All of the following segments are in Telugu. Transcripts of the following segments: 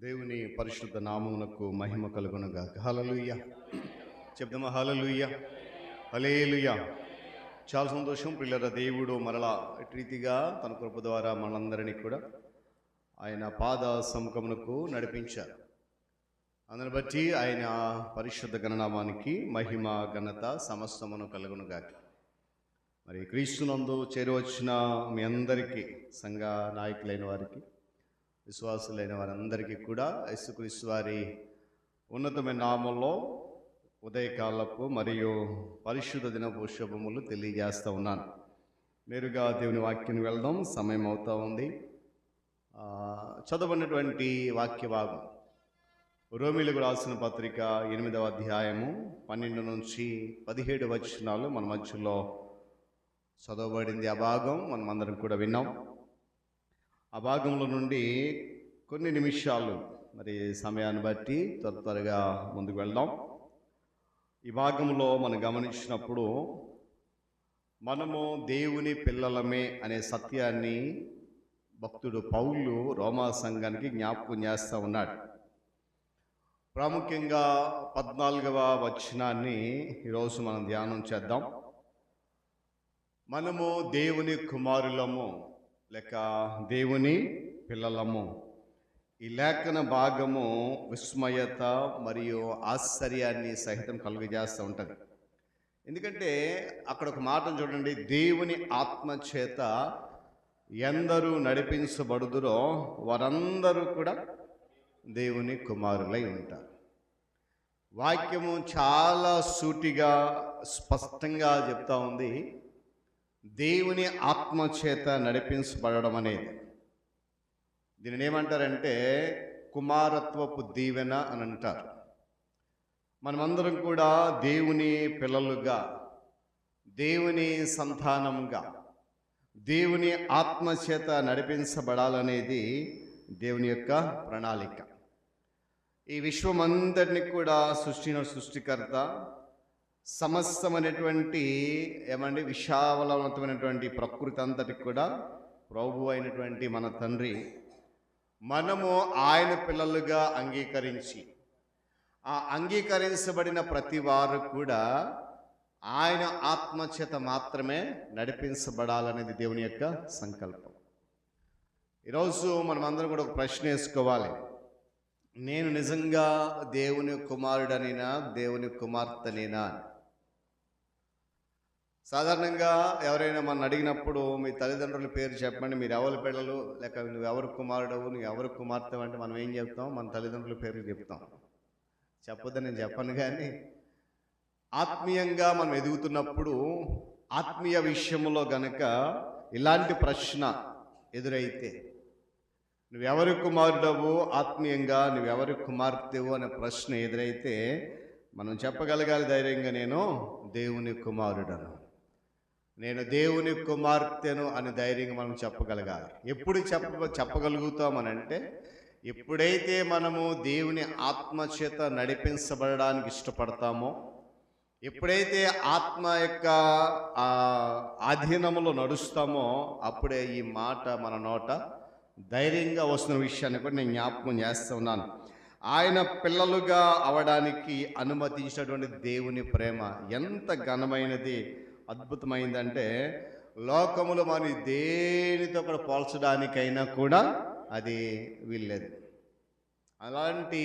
దేవుని పరిశుద్ధ నామమునకు మహిమ కలుగునుగాక. హల్లెలూయా చెప్దామా? హల్లెలూయా, హల్లెలూయా. చాలా సంతోషం పిల్లల. దేవుడు మరలా ఇటు రీతిగా తన కృప ద్వారా మనందరినీ కూడా ఆయన పాద సముఖమునకు నడిపించారు. అందుని బట్టి ఆయన పరిశుద్ధ గణనామానికి మహిమ ఘనత సమస్తమును కలుగునుగాక. మరి క్రీస్తునందు చేరువచ్చిన మీ అందరికీ, సంఘ నాయకులైన వారికి, విశ్వాసులైన వారందరికీ కూడా యేసుక్రీస్తు వారి ఉన్నతమైన నామంలో ఉదయకాలపు మరియు పరిశుద్ధ దినపు శుభములు తెలియజేస్తూ ఉన్నాను. నేరుగా దేవుని వాక్యం వెళ్దాం, సమయం అవుతూ ఉంది. చదవనటువంటి వాక్య భాగం రోమీలకు రాసిన పత్రిక 8వ అధ్యాయము 12 నుంచి 17 వచనాలు మన మధ్యలో చదవబడింది. ఆ భాగం మనం అందరం కూడా విన్నాం. ఆ భాగంలో నుండి కొన్ని నిమిషాలు మరి సమయాన్ని బట్టి త్వరగా ముందుకు వెళ్దాం. ఈ భాగంలో మనం గమనించినప్పుడు మనము దేవుని పిల్లలమే అనే సత్యాన్ని భక్తుడు పౌలు రోమా సంఘానికి జ్ఞాపకం చేస్తూ ఉన్నాడు. ప్రాముఖ్యంగా 14వ వచనాన్ని ఈరోజు మనం ధ్యానం చేద్దాం. మనము దేవుని కుమారులము లేక దేవుని పిల్లలము. ఈ లేఖన భాగము విస్మయత మరియు ఆశ్చర్యాన్ని సహితం కలుగజేస్తూ ఉంటుంది. ఎందుకంటే అక్కడ ఒక మాట చూడండి, దేవుని ఆత్మ చేత ఎందరూ నడిపించబడుదురో వారందరూ కూడా దేవుని కుమారులై ఉంటారు. వాక్యము చాలా సూటిగా స్పష్టంగా చెప్తా ఉంది. దేవుని ఆత్మ చేత నడిపించబడడం అనేది, దీనిని ఏమంటారంటే కుమారత్వపు దీవెన అని అంటారు. మనమందరం కూడా దేవుని పిల్లలుగా, దేవుని సంతానంగా, దేవుని ఆత్మ చేత నడిపించబడాలనేది దేవుని యొక్క ప్రణాళిక. ఈ విశ్వమంతటిని కూడా సృష్టికర్త, సమస్తమైనటువంటి విశాలవంతమైనటువంటి ప్రకృతి అంతటికి కూడా ప్రభు అయినటువంటి మన తండ్రి, మనము ఆయన పిల్లలుగా అంగీకరించి, ఆ అంగీకరించబడిన ప్రతి వారు కూడా ఆయన ఆత్మచేత మాత్రమే నడిపించబడాలనేది దేవుని యొక్క సంకల్పం. ఈరోజు మనం అందరం కూడా ఒక ప్రశ్న వేసుకోవాలి. నేను నిజంగా దేవుని కుమారుడనేనా, దేవుని కుమార్తెనేనా? సాధారణంగా ఎవరైనా మనం అడిగినప్పుడు మీ తల్లిదండ్రుల పేరు చెప్పండి, మీరు ఎవరి పిల్లలు, లేక నువ్వు ఎవరు కుమారుడవు, నువ్వు ఎవరు కుమార్తె అంటే మనం ఏం చెప్తాం? మన తల్లిదండ్రుల పేర్లు చెప్తాం. చెప్పొద్దని నేను చెప్పను, కానీ ఆత్మీయంగా మనం ఎదుగుతున్నప్పుడు ఆత్మీయ విషయంలో గనక ఇలాంటి ప్రశ్న ఎదురైతే, నువ్వెవరి కుమారుడవు, ఆత్మీయంగా నువ్వెవరి కుమార్తెవు అనే ప్రశ్న ఎదురైతే మనం చెప్పగలగాలి ధైర్యంగా, నేను దేవుని కుమారుడను, నేను దేవుని కుమార్తెను అని ధైర్యంగా మనం చెప్పగలగాలి. ఎప్పుడు చెప్పగలుగుతామనంటే ఎప్పుడైతే మనము దేవుని ఆత్మచేత నడిపించబడడానికి ఇష్టపడతామో, ఎప్పుడైతే ఆత్మ యొక్క ఆధీనంలో నడుస్తామో, అప్పుడే ఈ మాట మన నోట ధైర్యంగా వస్తున్న విషయాన్ని కూడా నేను జ్ఞాపకం చేస్తూ ఉన్నాను. ఆయన పిల్లలుగా అవడానికి అనుమతించినటువంటి దేవుని ప్రేమ ఎంత ఘనమైనది, అద్భుతమైందంటే లోకములు మన దేనితో కూడా పోల్చడానికైనా కూడా అది వీల్లేదు. అలాంటి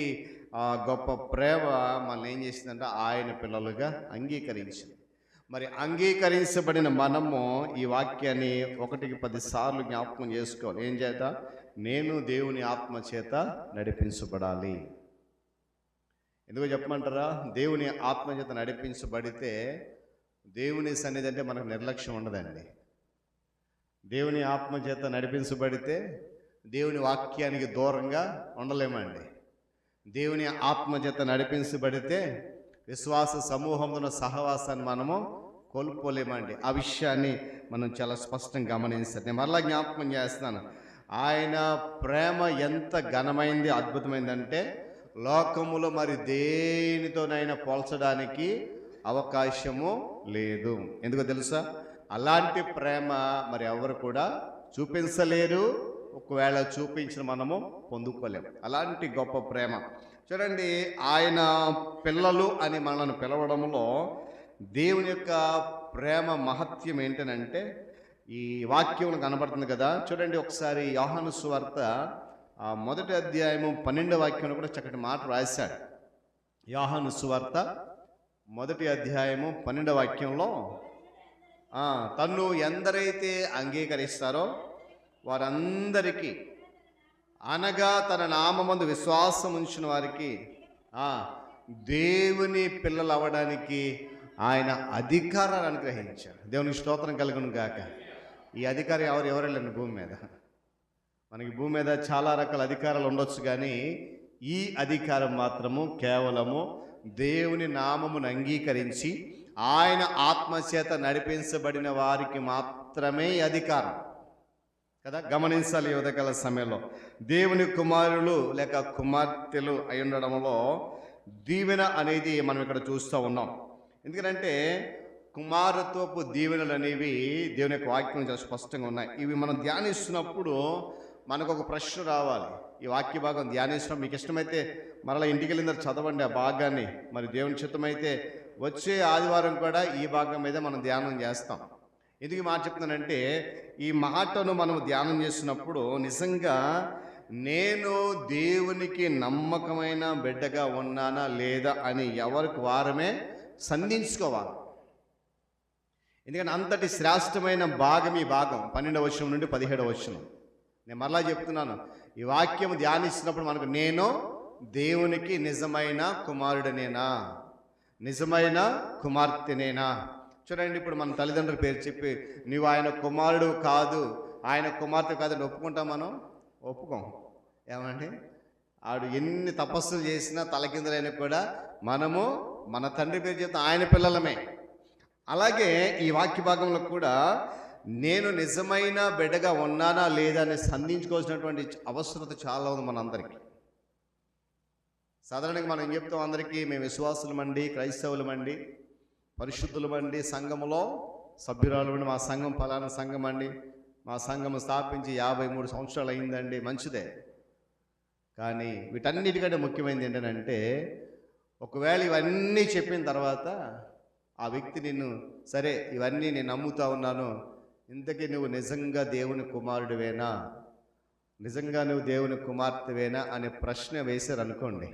గొప్ప ప్రేమ మనల్ని ఏం చేసిందంటే ఆయన పిల్లలుగా అంగీకరించింది. మరి అంగీకరించబడిన మనము ఈ వాక్యాన్ని 1కి 10 సార్లు జ్ఞాపకం చేసుకోవాలి. ఏం చేత? నేను దేవుని ఆత్మ చేత నడిపించబడాలి. ఎందుకో చెప్పమంటారా? దేవుని ఆత్మ చేత నడిపించబడితే దేవుని సన్నిధి అంటే మనకు నిర్లక్ష్యం ఉండదండి. దేవుని ఆత్మ చేత నడిపించబడితే దేవుని వాక్యానికి దూరంగా ఉండలేమండి. దేవుని ఆత్మ చేత నడిపించబడితే విశ్వాస సమూహంలో సహవాసాన్ని మనము కోల్పోలేమండి. ఆ విషయాన్ని మనం చాలా స్పష్టంగా గమనించాలి. నేను మరలా జ్ఞాపకం చేస్తున్నాను, ఆయన ప్రేమ ఎంత ఘనమైంది, అద్భుతమైందంటే లోకములో మరి దేనితోనైనా పోల్చడానికి అవకాశము లేదు. ఎందుకో తెలుసా? అలాంటి ప్రేమ మరి ఎవరు కూడా చూపించలేరు, ఒకవేళ చూపించిన మనము పొందుకోలేం. అలాంటి గొప్ప ప్రేమ. చూడండి, ఆయన పిల్లలు అని మనల్ని పిలవడంలో దేవుని యొక్క ప్రేమ మహత్యం ఏంటనంటే ఈ వాక్యం కనబడుతుంది కదా. చూడండి ఒకసారి యోహాను సువార్త మొదటి అధ్యాయము 12వ వాక్యంలో కూడా చక్కటి మాట రాశాడు. యోహాను సువార్త మొదటి అధ్యాయము 12వ వాక్యంలో తన్ను ఎందరైతే అంగీకరిస్తారో వారందరికీ, అనగా తన నామమందు విశ్వాసం ఉంచిన వారికి దేవుని పిల్లలు అవ్వడానికి ఆయన అధికారాన్ని అనుగ్రహించారు. దేవునికి స్తోత్రం కలుగును గాక. ఈ అధికారం ఎవరు లేని భూమి మీద. మనకి భూమి మీద చాలా రకాల అధికారాలు ఉండొచ్చు, కానీ ఈ అధికారం మాత్రము కేవలము దేవుని నామమును అంగీకరించి ఆయన ఆత్మచేత నడిపించబడిన వారికి మాత్రమే అధికారం కదా. గమనించాలి, ఉదయకాల సమయంలో దేవుని కుమారులు లేక కుమార్తెలు అయి ఉండడంలో దీవెన అనేది మనం ఇక్కడ చూస్తూ ఉన్నాం. ఎందుకంటే కుమారత్వపు దీవెనలు అనేవి దేవుని యొక్క వాక్యం చాలా స్పష్టంగా ఉన్నాయి. ఇవి మనం ధ్యానిస్తున్నప్పుడు మనకు ఒక ప్రశ్న రావాలి. ఈ వాక్య భాగం ధ్యానిస్తున్నాం, మీకు ఇష్టమైతే మరలా ఇంటికి వెళ్ళిన తర్వాత చదవండి ఆ భాగాన్ని. మరి దేవుని చిత్తమైతే వచ్చే ఆదివారం కూడా ఈ భాగం మీద మనం ధ్యానం చేస్తాం. ఎందుకు మాట చెప్తున్నానంటే ఈ మాటను మనం ధ్యానం చేస్తున్నప్పుడు నిజంగా నేను దేవునికి నమ్మకమైన బిడ్డగా ఉన్నానా లేదా అని ఎవరికి వారమే సంధించుకోవాలి. ఎందుకంటే అంతటి శ్రేష్టమైన భాగం ఈ భాగం 12వ వచనం నుండి 17వ వచనం. నేను మరలా చెప్తున్నాను, ఈ వాక్యం ధ్యానిస్తున్నప్పుడు మనకు నేను దేవునికి నిజమైన కుమారుడనేనా, నిజమైన కుమార్తెనేనా. చూడండి, ఇప్పుడు మన తల్లిదండ్రుల పేరు చెప్పి నువ్వు ఆయన కుమారుడు కాదు, ఆయన కుమార్తె కాదని ఒప్పుకుంటాం మనం? ఒప్పుకోం. ఏమండి, ఆడు ఎన్ని తపస్సులు చేసినా తలకిందులైనా కూడా మనము మన తండ్రి పేరు చెప్తే ఆయన పిల్లలమే. అలాగే ఈ వాక్య భాగంలో కూడా నేను నిజమైన బిడ్డగా ఉన్నానా లేదా అని సంధించుకోవాల్సినటువంటి అవసరత చాలా ఉంది మనందరికీ. సాధారణంగా మనం ఏం చెప్తాం అందరికీ, మేము విశ్వాసులమండి, క్రైస్తవులమండి, పరిశుద్ధులమండి, సంఘములో సభ్యురాలు, మా సంఘం ఫలానా సంఘం అండి, మా సంఘం స్థాపించి 53 సంవత్సరాలు అయిందండి. మంచిదే, కానీ వీటన్నిటికంటే ముఖ్యమైనది ఏంటంటే ఒకవేళ ఇవన్నీ చెప్పిన తర్వాత ఆ వ్యక్తి నిన్ను, సరే ఇవన్నీ నేను నమ్ముతా ఉన్నాను, ఇంతకీ నువ్వు నిజంగా దేవుని కుమారుడివేనా, నిజంగా నువ్వు దేవుని కుమార్తెవేనా అనే ప్రశ్న వేశారు అనుకోండి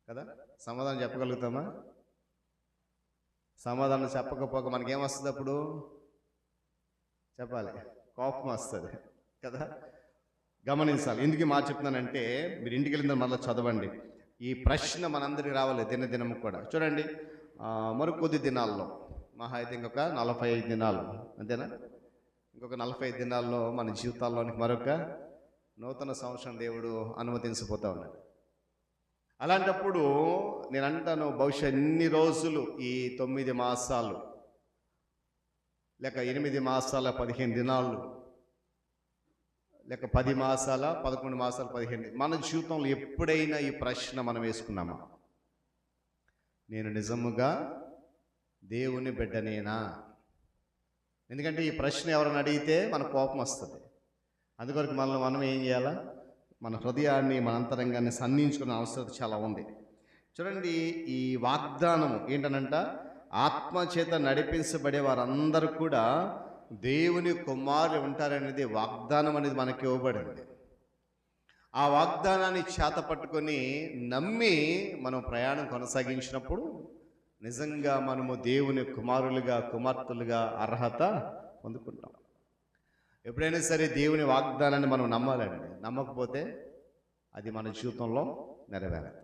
కదా, సమాధానం చెప్పగలుగుతామా? సమాధానం చెప్పకపోక మనకేమొస్తుంది? అప్పుడు చెప్పాలి, కోపం వస్తుంది కదా. గమనించాలి. ఎందుకు మాట చెప్తున్నానంటే మీరు ఇంటికి వెళ్ళిన మళ్ళీ చదవండి. ఈ ప్రశ్న మనందరికీ రావాలి దినదినము కూడా. చూడండి, మరికొద్ది దినాల్లో, మహా అయితే ఇంకొక 45 దినాలు, అంతేనా? ఇంకొక 45 దినాల్లో మన జీవితాల్లోనికి మరొక నూతన సంవత్సరం దేవుడు అనుమతించబోతా ఉన్నాడు. అలాంటప్పుడు నేను అంటాను, బహుశా ఎన్ని రోజులు, ఈ 9 మాసాలు లేక 8 మాసాల 15 దినాలు లేక 10 మాసాల 11 మాసాలు 15, మన జీవితంలో ఎప్పుడైనా ఈ ప్రశ్న మనం వేసుకున్నామా? నేను నిజముగా దేవుని బిడ్డనేనా? ఎందుకంటే ఈ ప్రశ్న ఎవరైనా అడిగితే మన కోపం వస్తుంది. అందుకొరకు మనం ఏం చేయాలా? మన హృదయాన్ని, మన అంతరంగాన్ని సంధించుకునే అవసరం చాలా ఉంది. చూడండి, ఈ వాగ్దానం ఏంటనంట, ఆత్మచేత నడిపించబడే వారందరూ కూడా దేవుని కుమారులు ఉంటారనేది వాగ్దానం అనేది మనకి ఇవ్వబడింది. ఆ వాగ్దానాన్ని చేత పట్టుకొని నమ్మి మనం ప్రయాణం కొనసాగించినప్పుడు నిజంగా మనము దేవుని కుమారులుగా, కుమార్తెలుగా అర్హత పొందుకుంటాం. ఎప్పుడైనా సరే దేవుని వాగ్దానాన్ని మనం నమ్మాలండి. నమ్మకపోతే అది మన జీవితంలో నెరవేరదు.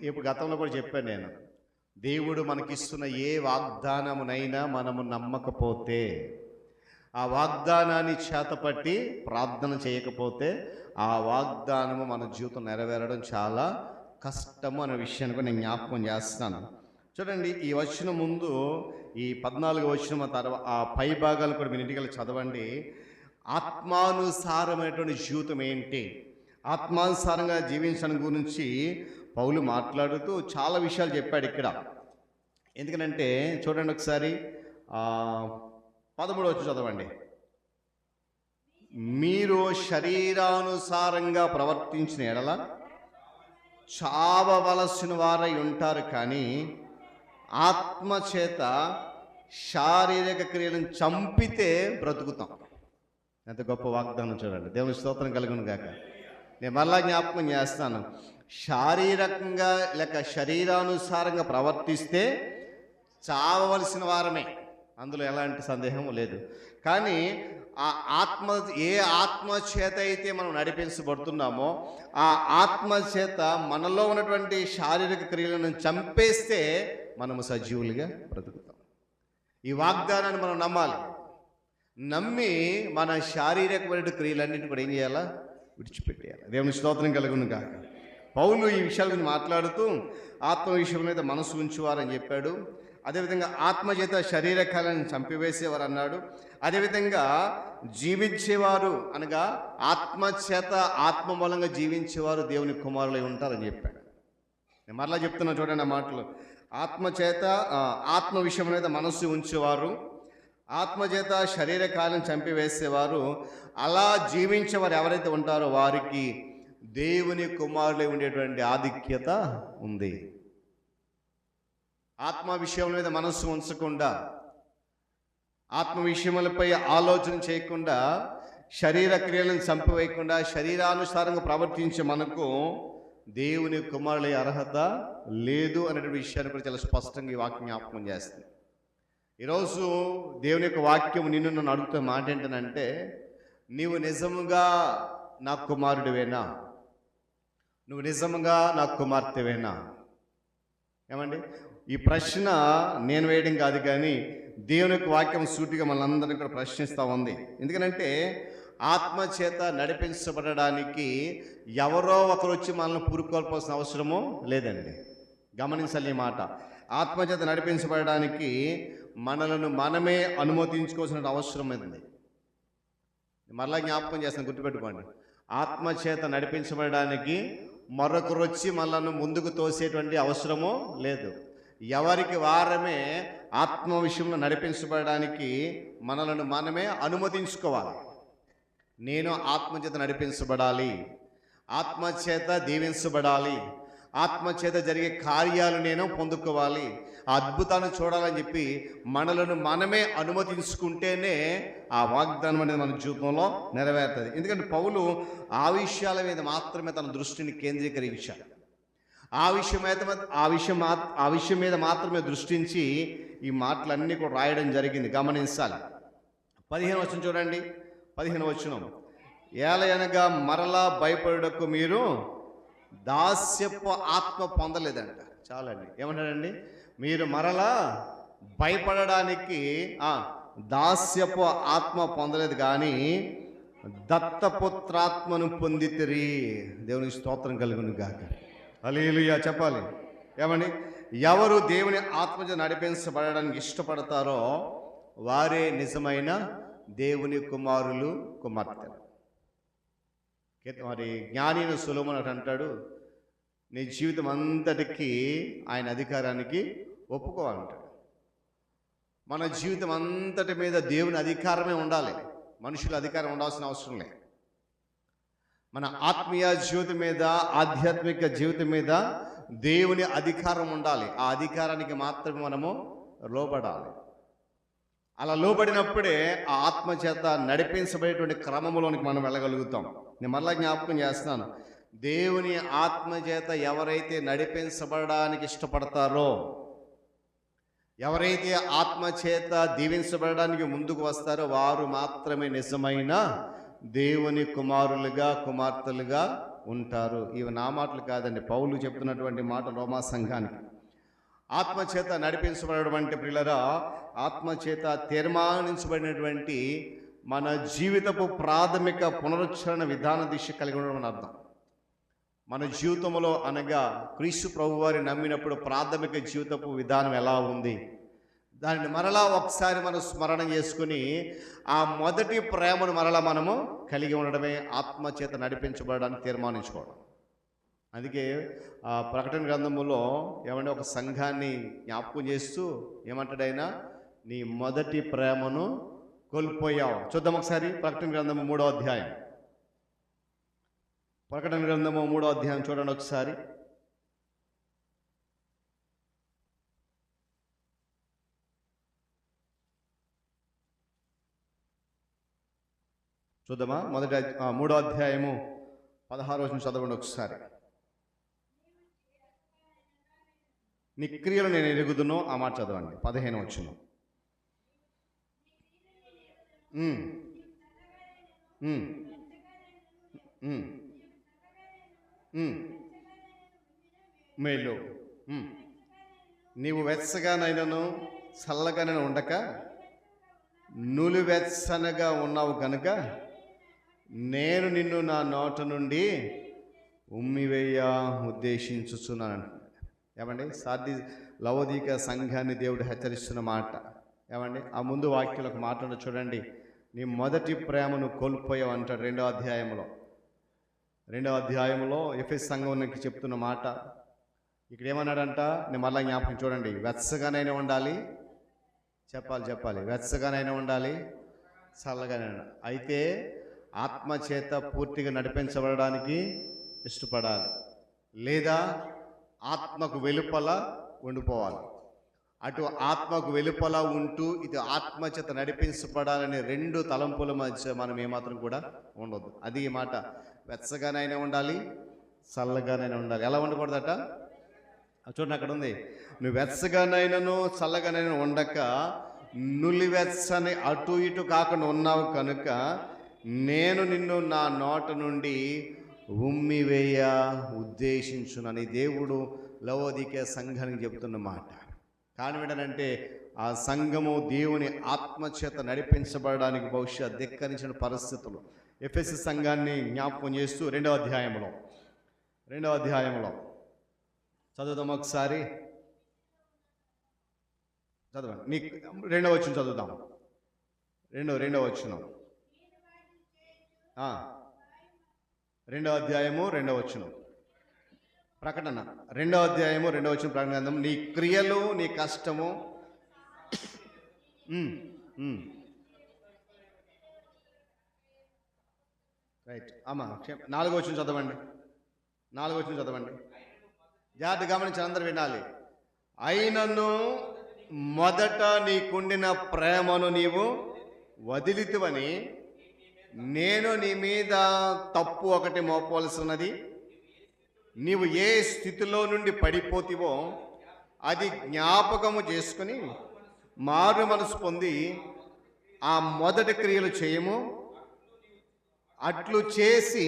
ఇప్పుడు గతంలో కూడా చెప్పాను నేను, దేవుడు మనకిస్తున్న ఏ వాగ్దానమునైనా మనము నమ్మకపోతే, ఆ వాగ్దానాన్ని చేతపట్టి ప్రార్థన చేయకపోతే ఆ వాగ్దానము మన జీవితం నెరవేరడం చాలా కష్టము అనే విషయాన్ని కూడా నేను జ్ఞాపకం చేస్తాను. చూడండి, ఈ వచనం ముందు ఈ 14వ వచనం తర్వాత ఆ పై భాగాలు కూడా మీరు ఇంటికి చదవండి. ఆత్మానుసారమైనటువంటి జీవితం ఏంటి, ఆత్మానుసారంగా జీవించడం గురించి పౌలు మాట్లాడుతూ చాలా విషయాలు చెప్పాడు ఇక్కడ. ఎందుకనంటే చూడండి ఒకసారి 13 చదవండి. మీరు శరీరానుసారంగా ప్రవర్తించిన ఎడల చావవలసిన వారై ఉంటారు, కానీ ఆత్మచేత శారీరక క్రియలను చంపితే బ్రతుకుతాం. ఎంత గొప్ప వాగ్దానం చూడండి. దేవుని స్తోత్రం కలుగును గాక. నేను మళ్ళా జ్ఞాపకం చేస్తాను. శారీరకంగా లేక శరీరానుసారంగా ప్రవర్తిస్తే చావవలసిన వారమే, అందులో ఎలాంటి సందేహం లేదు. కానీ ఏ ఆత్మ చేత అయితే మనం నడిపించబడుతున్నామో ఆ ఆత్మ చేత మనలో ఉన్నటువంటి శారీరక క్రియలను చంపేస్తే మనము సజీవులుగా బ్రతుకుతాం. ఈ వాగ్దానాన్ని మనం నమ్మాలి. నమ్మి మన శారీరకమైన క్రియలన్నింటినీ కూడా ఏం చేయాలా? విడిచిపెట్టేయాలి. దేవుని స్తోత్రం కలుగును కాక. పౌలు ఈ విషయాల గురించి మాట్లాడుతూ ఆత్మ విషయం మీద మనసు ఉంచువారని చెప్పాడు. అదేవిధంగా ఆత్మచేత శరీరకాలను చంపివేసేవారు అన్నాడు. అదేవిధంగా జీవించేవారు అనగా ఆత్మచేత ఆత్మ మూలంగా జీవించేవారు దేవుని కుమారులై ఉంటారని చెప్పాడు. నేను మరలా చెప్తున్నా చూడండి ఆ మాటలు. ఆత్మచేత ఆత్మ విషయం మీద మనస్సు ఉంచేవారు, ఆత్మచేత శరీరకాలను చంపివేసేవారు, అలా జీవించేవారు ఎవరైతే ఉంటారో వారికి దేవుని కుమారులై ఉండేటువంటి ఆధిక్యత ఉంది. ఆత్మ విషయం మీద మనస్సు ఉంచకుండా, ఆత్మ విషయములపై ఆలోచన చేయకుండా, శరీర క్రియలను చంపివేయకుండా శరీరానుసారంగా ప్రవర్తించే మనకు దేవుని కుమారులే అర్హత లేదు అనే విషయాన్ని కూడా చాలా స్పష్టంగా ఈ వాక్యం జ్ఞాపకం చేస్తుంది. ఈరోజు దేవుని యొక్క వాక్యం నిన్ను నన్ను అడుగుతున్న మాట ఏంటంటే, నీవు నిజముగా నా కుమారుడివేనా? నువ్వు నిజముగా నా కుమార్తెవేనా? ఏమండి, ఈ ప్రశ్న నేను వేయడం కాదు, కానీ దేవుని యొక్క వాక్యం సూటిగా మనందరినీ కూడా ప్రశ్నిస్తూ ఉంది. ఎందుకంటే ఆత్మచేత నడిపించబడడానికి ఎవరో ఒకరు వచ్చి మనల్ని పురుకొల్పాల్సిన అవసరము లేదండి. గమనించాలి ఈ మాట. ఆత్మచేత నడిపించబడడానికి మనలను మనమే అనుమతించుకోవాల్సిన అవసరం ఉంది. మరలా జ్ఞాపకం చేస్తాను, గుర్తుపెట్టుకోండి. ఆత్మచేత నడిపించబడడానికి మరొకరు వచ్చి మనల్ని ముందుకు తోసేటువంటి అవసరము లేదు. ఎవరికి వారమే ఆత్మ విషయంలో నడిపించబడడానికి మనలను మనమే అనుమతించుకోవాలి. నేను ఆత్మచేత నడిపించబడాలి, ఆత్మచేత దీవించబడాలి, ఆత్మచేత జరిగే కార్యాలు నేను పొందుకోవాలి, ఆ అద్భుతాన్ని చూడాలని చెప్పి మనలను మనమే అనుమతించుకుంటేనే ఆ వాగ్దానం అనేది మన జీవితంలో నెరవేరుతుంది. ఎందుకంటే పౌలు ఆ విషయాల మీద మాత్రమే తన దృష్టిని కేంద్రీకరించాడు. ఆ విషయం మీద మాత్రమే దృష్టించి ఈ మాటలన్నీ కూడా రాయడం జరిగింది. గమనించాలి. 15 వచనం చూడండి. 15 వచనం, ఏలయనగా మరలా భయపడుటకు మీరు దాస్యపు ఆత్మ పొందలేదంట. చాలండి. ఏమంటాడండి? మీరు మరలా భయపడడానికి దాస్యపు ఆత్మ పొందలేదు, కానీ దత్తపుత్రాత్మను పొందితిరి. దేవునికి స్తోత్రం కలుగును గాక. హల్లెలూయా చెప్పాలి. ఏమండి, ఎవరు దేవుని ఆత్మచేత నడిపించబడడానికి ఇష్టపడతారో వారే నిజమైన దేవుని కుమారులు, కుమార్తెలు. మరి జ్ఞాని సొలొమోను అంటాడు, నీ జీవితం అంతటికీ ఆయన అధికారానికి ఒప్పుకోవాలంటాడు. మన జీవితం అంతటి మీద దేవుని అధికారమే ఉండాలి, మనుషుల అధికారం ఉండాల్సిన అవసరం లేదు. మన ఆత్మీయ జీవితం మీద, ఆధ్యాత్మిక జీవితం మీద దేవుని అధికారం ఉండాలి. ఆ అధికారానికి మాత్రమే మనము లోబడాలి. అలా లోబడినప్పుడే ఆ ఆత్మచేత నడిపించబడేటువంటి క్రమంలోనికి మనం వెళ్ళగలుగుతాం. నేను మరలా జ్ఞాపకం చేస్తున్నాను, దేవుని ఆత్మచేత ఎవరైతే నడిపించబడడానికి ఇష్టపడతారో, ఎవరైతే ఆత్మచేత దీవించబడడానికి ముందుకు వస్తారో వారు మాత్రమే నిజమైన దేవుని కుమారులుగా, కుమార్తెలుగా ఉంటారు. ఇవి నా మాటలు కాదండి, పౌలు చెప్తున్నటువంటి మాట రోమా సంఘానికి. ఆత్మచేత నడిపించబడడం అంటే ప్రియులారా, ఆత్మచేత తీర్మానించబడినటువంటి మన జీవితపు ప్రాథమిక పునరుద్ధరణ విధాన దిశ కలిగి ఉండడం అని అర్థం. మన జీవితంలో అనగా క్రీస్తు ప్రభువారి నమ్మినప్పుడు ప్రాథమిక జీవితపు విధానం ఎలా ఉంది, దానిని మరలా ఒకసారి మనం స్మరణ చేసుకుని ఆ మొదటి ప్రేమను మరలా మనము కలిగి ఉండడమే ఆత్మచేత నడిపించబడడానికి తీర్మానించుకోవడం. అందుకే ఆ ప్రకటన గ్రంథములో ఏమంటే ఒక సంఘాన్ని జ్ఞాపకం చేస్తూ ఏమంటాడైనా, నీ మొదటి ప్రేమను కోల్పోయావు. చూద్దాం ఒకసారి ప్రకటన గ్రంథము 3వ అధ్యాయం. ప్రకటన గ్రంథము 3వ అధ్యాయం చూడండి ఒకసారి. చూద్దామా? 3వ అధ్యాయము 16వ వచనం చదవండి ఒకసారి. నీ క్రియలు నేను ఎరుగుదును, ఆ మాట చదవండి. 15వ వచనం. మేలు. నీవు వెచ్చగానైనను చల్లగానైనా ఉండక నులివెచ్చనగా ఉన్నావు కనుక నేను నిన్ను నా నోట నుండి ఉమ్మివేయ ఉద్దేశించుచున్నాను. ఏమండి? లవోదిక సంఘాన్ని దేవుడు హెచ్చరిస్తున్న మాట. ఏమండి? ఆ ముందు వాక్యంలో ఒక మాట ఉంది చూడండి. నీ మొదటి ప్రేమను కోల్పోయావు అంటాడు 2వ అధ్యాయంలో. 2వ అధ్యాయంలో ఎఫెస్ సంఘానికి చెప్తున్న మాట. ఇక్కడ ఏమన్నాడంట? నేను మళ్ళీ జ్ఞాపకం చూడండి. వెచ్చగానైనా ఉండాలి, చెప్పాలి వెచ్చగానైనా ఉండాలి, చల్లగానైనా. అయితే ఆత్మచేత పూర్తిగా నడిపించబడడానికి ఇష్టపడాలి, లేదా ఆత్మకు వెలుపల ఉండిపోవాలి. అటు ఆత్మకు వెలుపల ఉంటూ ఇది ఆత్మచేత నడిపించబడాలనే 2 తలంపుల మధ్య మనం ఏమాత్రం కూడా ఉండొద్దు. అది ఈ మాట. వెచ్చగానైనా ఉండాలి, చల్లగానైనా ఉండాలి. ఎలా ఉండకూడదట? చూడండి, అక్కడ ఉంది. నువ్వు వెచ్చగానైనాను చల్లగానైనా ఉండక నులివెచ్చని అటు ఇటు కాకుండా ఉన్నావు కనుక నేను నిన్ను నా నోట నుండి ఉమ్మివేయ ఉద్దేశించునని దేవుడు లవోదిక సంఘానికి చెబుతున్న మాట. కారణం ఏంటంటే ఆ సంఘము దేవుని ఆత్మచేత నడిపించబడడానికి బహుశా ధిక్కరించిన పరిస్థితులు. ఎఫెసు సంఘాన్ని జ్ఞాపకం చేస్తూ 2వ అధ్యాయంలో చదువుదాం ఒకసారి. చదవండి. నీ 2వ వచనం చదువుదాం. 2వ వచనం. 2వ అధ్యాయము 2వ వచనం. ప్రకటన 2వ అధ్యాయము 2వ వచనం. ప్రకటన గ్రంథం. నీ క్రియలు, నీ కష్టము. రైట్ అమ్మా. 4వ వచనం చదవండి. 4వ వచనం చదవండి. జాగ్రత్త గమనించి అందరూ వినాలి. అయినను మొదట నీకుండిన ప్రేమను నీవు వదిలితివని నేను నీ మీద తప్పు ఒకటి మోపవలసి ఉన్నది. నీవు ఏ స్థితిలో నుండి పడిపోతివో అది జ్ఞాపకము చేసుకుని మారు మనసు పొంది ఆ మొదటి క్రియలు చేయము. అట్లు చేసి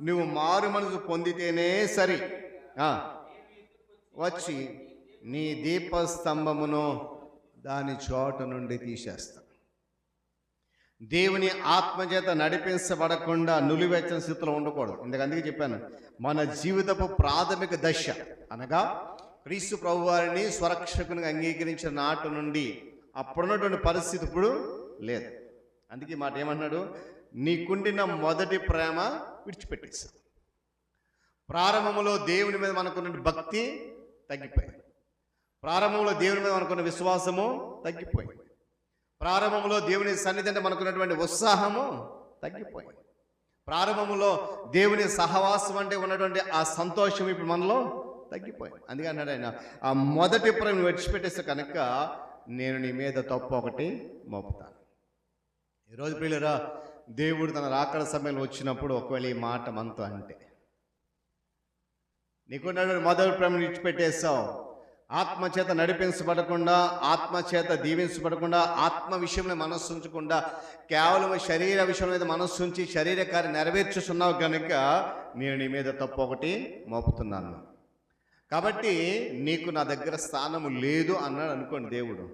నువ్వు మారు మనసు పొందితేనే సరి వచ్చి నీ దీపస్తంభమును దాని చోట నుండి తీసేస్తా. దేవుని ఆత్మచేత నడిపించబడకుండా నులివెచ్చని స్థితిలో ఉండకూడదు. అందుకే చెప్పాను, మన జీవితపు ప్రాథమిక దశ అనగా క్రీస్తు ప్రభువారిని స్వరక్షకునిగా అంగీకరించిన నాటి నుండి అప్పుడున్నటువంటి పరిస్థితి ఇప్పుడు లేదు. అందుకే మాట ఏమన్నాడు? నీకుండిన మొదటి ప్రేమ విడిచిపెట్టేసి. ప్రారంభంలో దేవుని మీద మనకున్న భక్తి తగ్గిపోయింది. ప్రారంభంలో దేవుని మీద మనకున్న విశ్వాసము తగ్గిపోయింది. ప్రారంభంలో దేవుని సన్నిధి అంటే మనకున్నటువంటి ఉత్సాహము తగ్గిపోయింది. ప్రారంభంలో దేవుని సహవాసం అంటే ఉన్నటువంటి ఆ సంతోషం ఇప్పుడు మనలో తగ్గిపోయింది. అందుకే అన్నాడు ఆయన, ఆ మొదటి ప్రేమ విడిచిపెట్టేస్తే కనుక నేను నీ మీద తప్పు ఒకటి మోపుతాను. ఈరోజు ప్రియులరా, దేవుడు తన రాకడ సమయంలో వచ్చినప్పుడు ఒకవేళ ఈ మాట మనతో అంటే, నీకున్న మొదటి ప్రేమను విడిచిపెట్టేస్తావు, ఆత్మచేత నడిపించబడకుండా, ఆత్మచేత దీవించబడకుండా, ఆత్మ విషయంలో మనస్సు ఉంచకుండా కేవలం శరీర విషయం మీద మనస్సు ఉంచి శరీర కార్యం నెరవేర్చుతున్నావు కనుక నేను నీ మీద తప్పు ఒకటి మోపుతున్నాను. కాబట్టి నీకు నా దగ్గర స్థానము లేదు అన్నాడు అనుకోండి దేవుడు.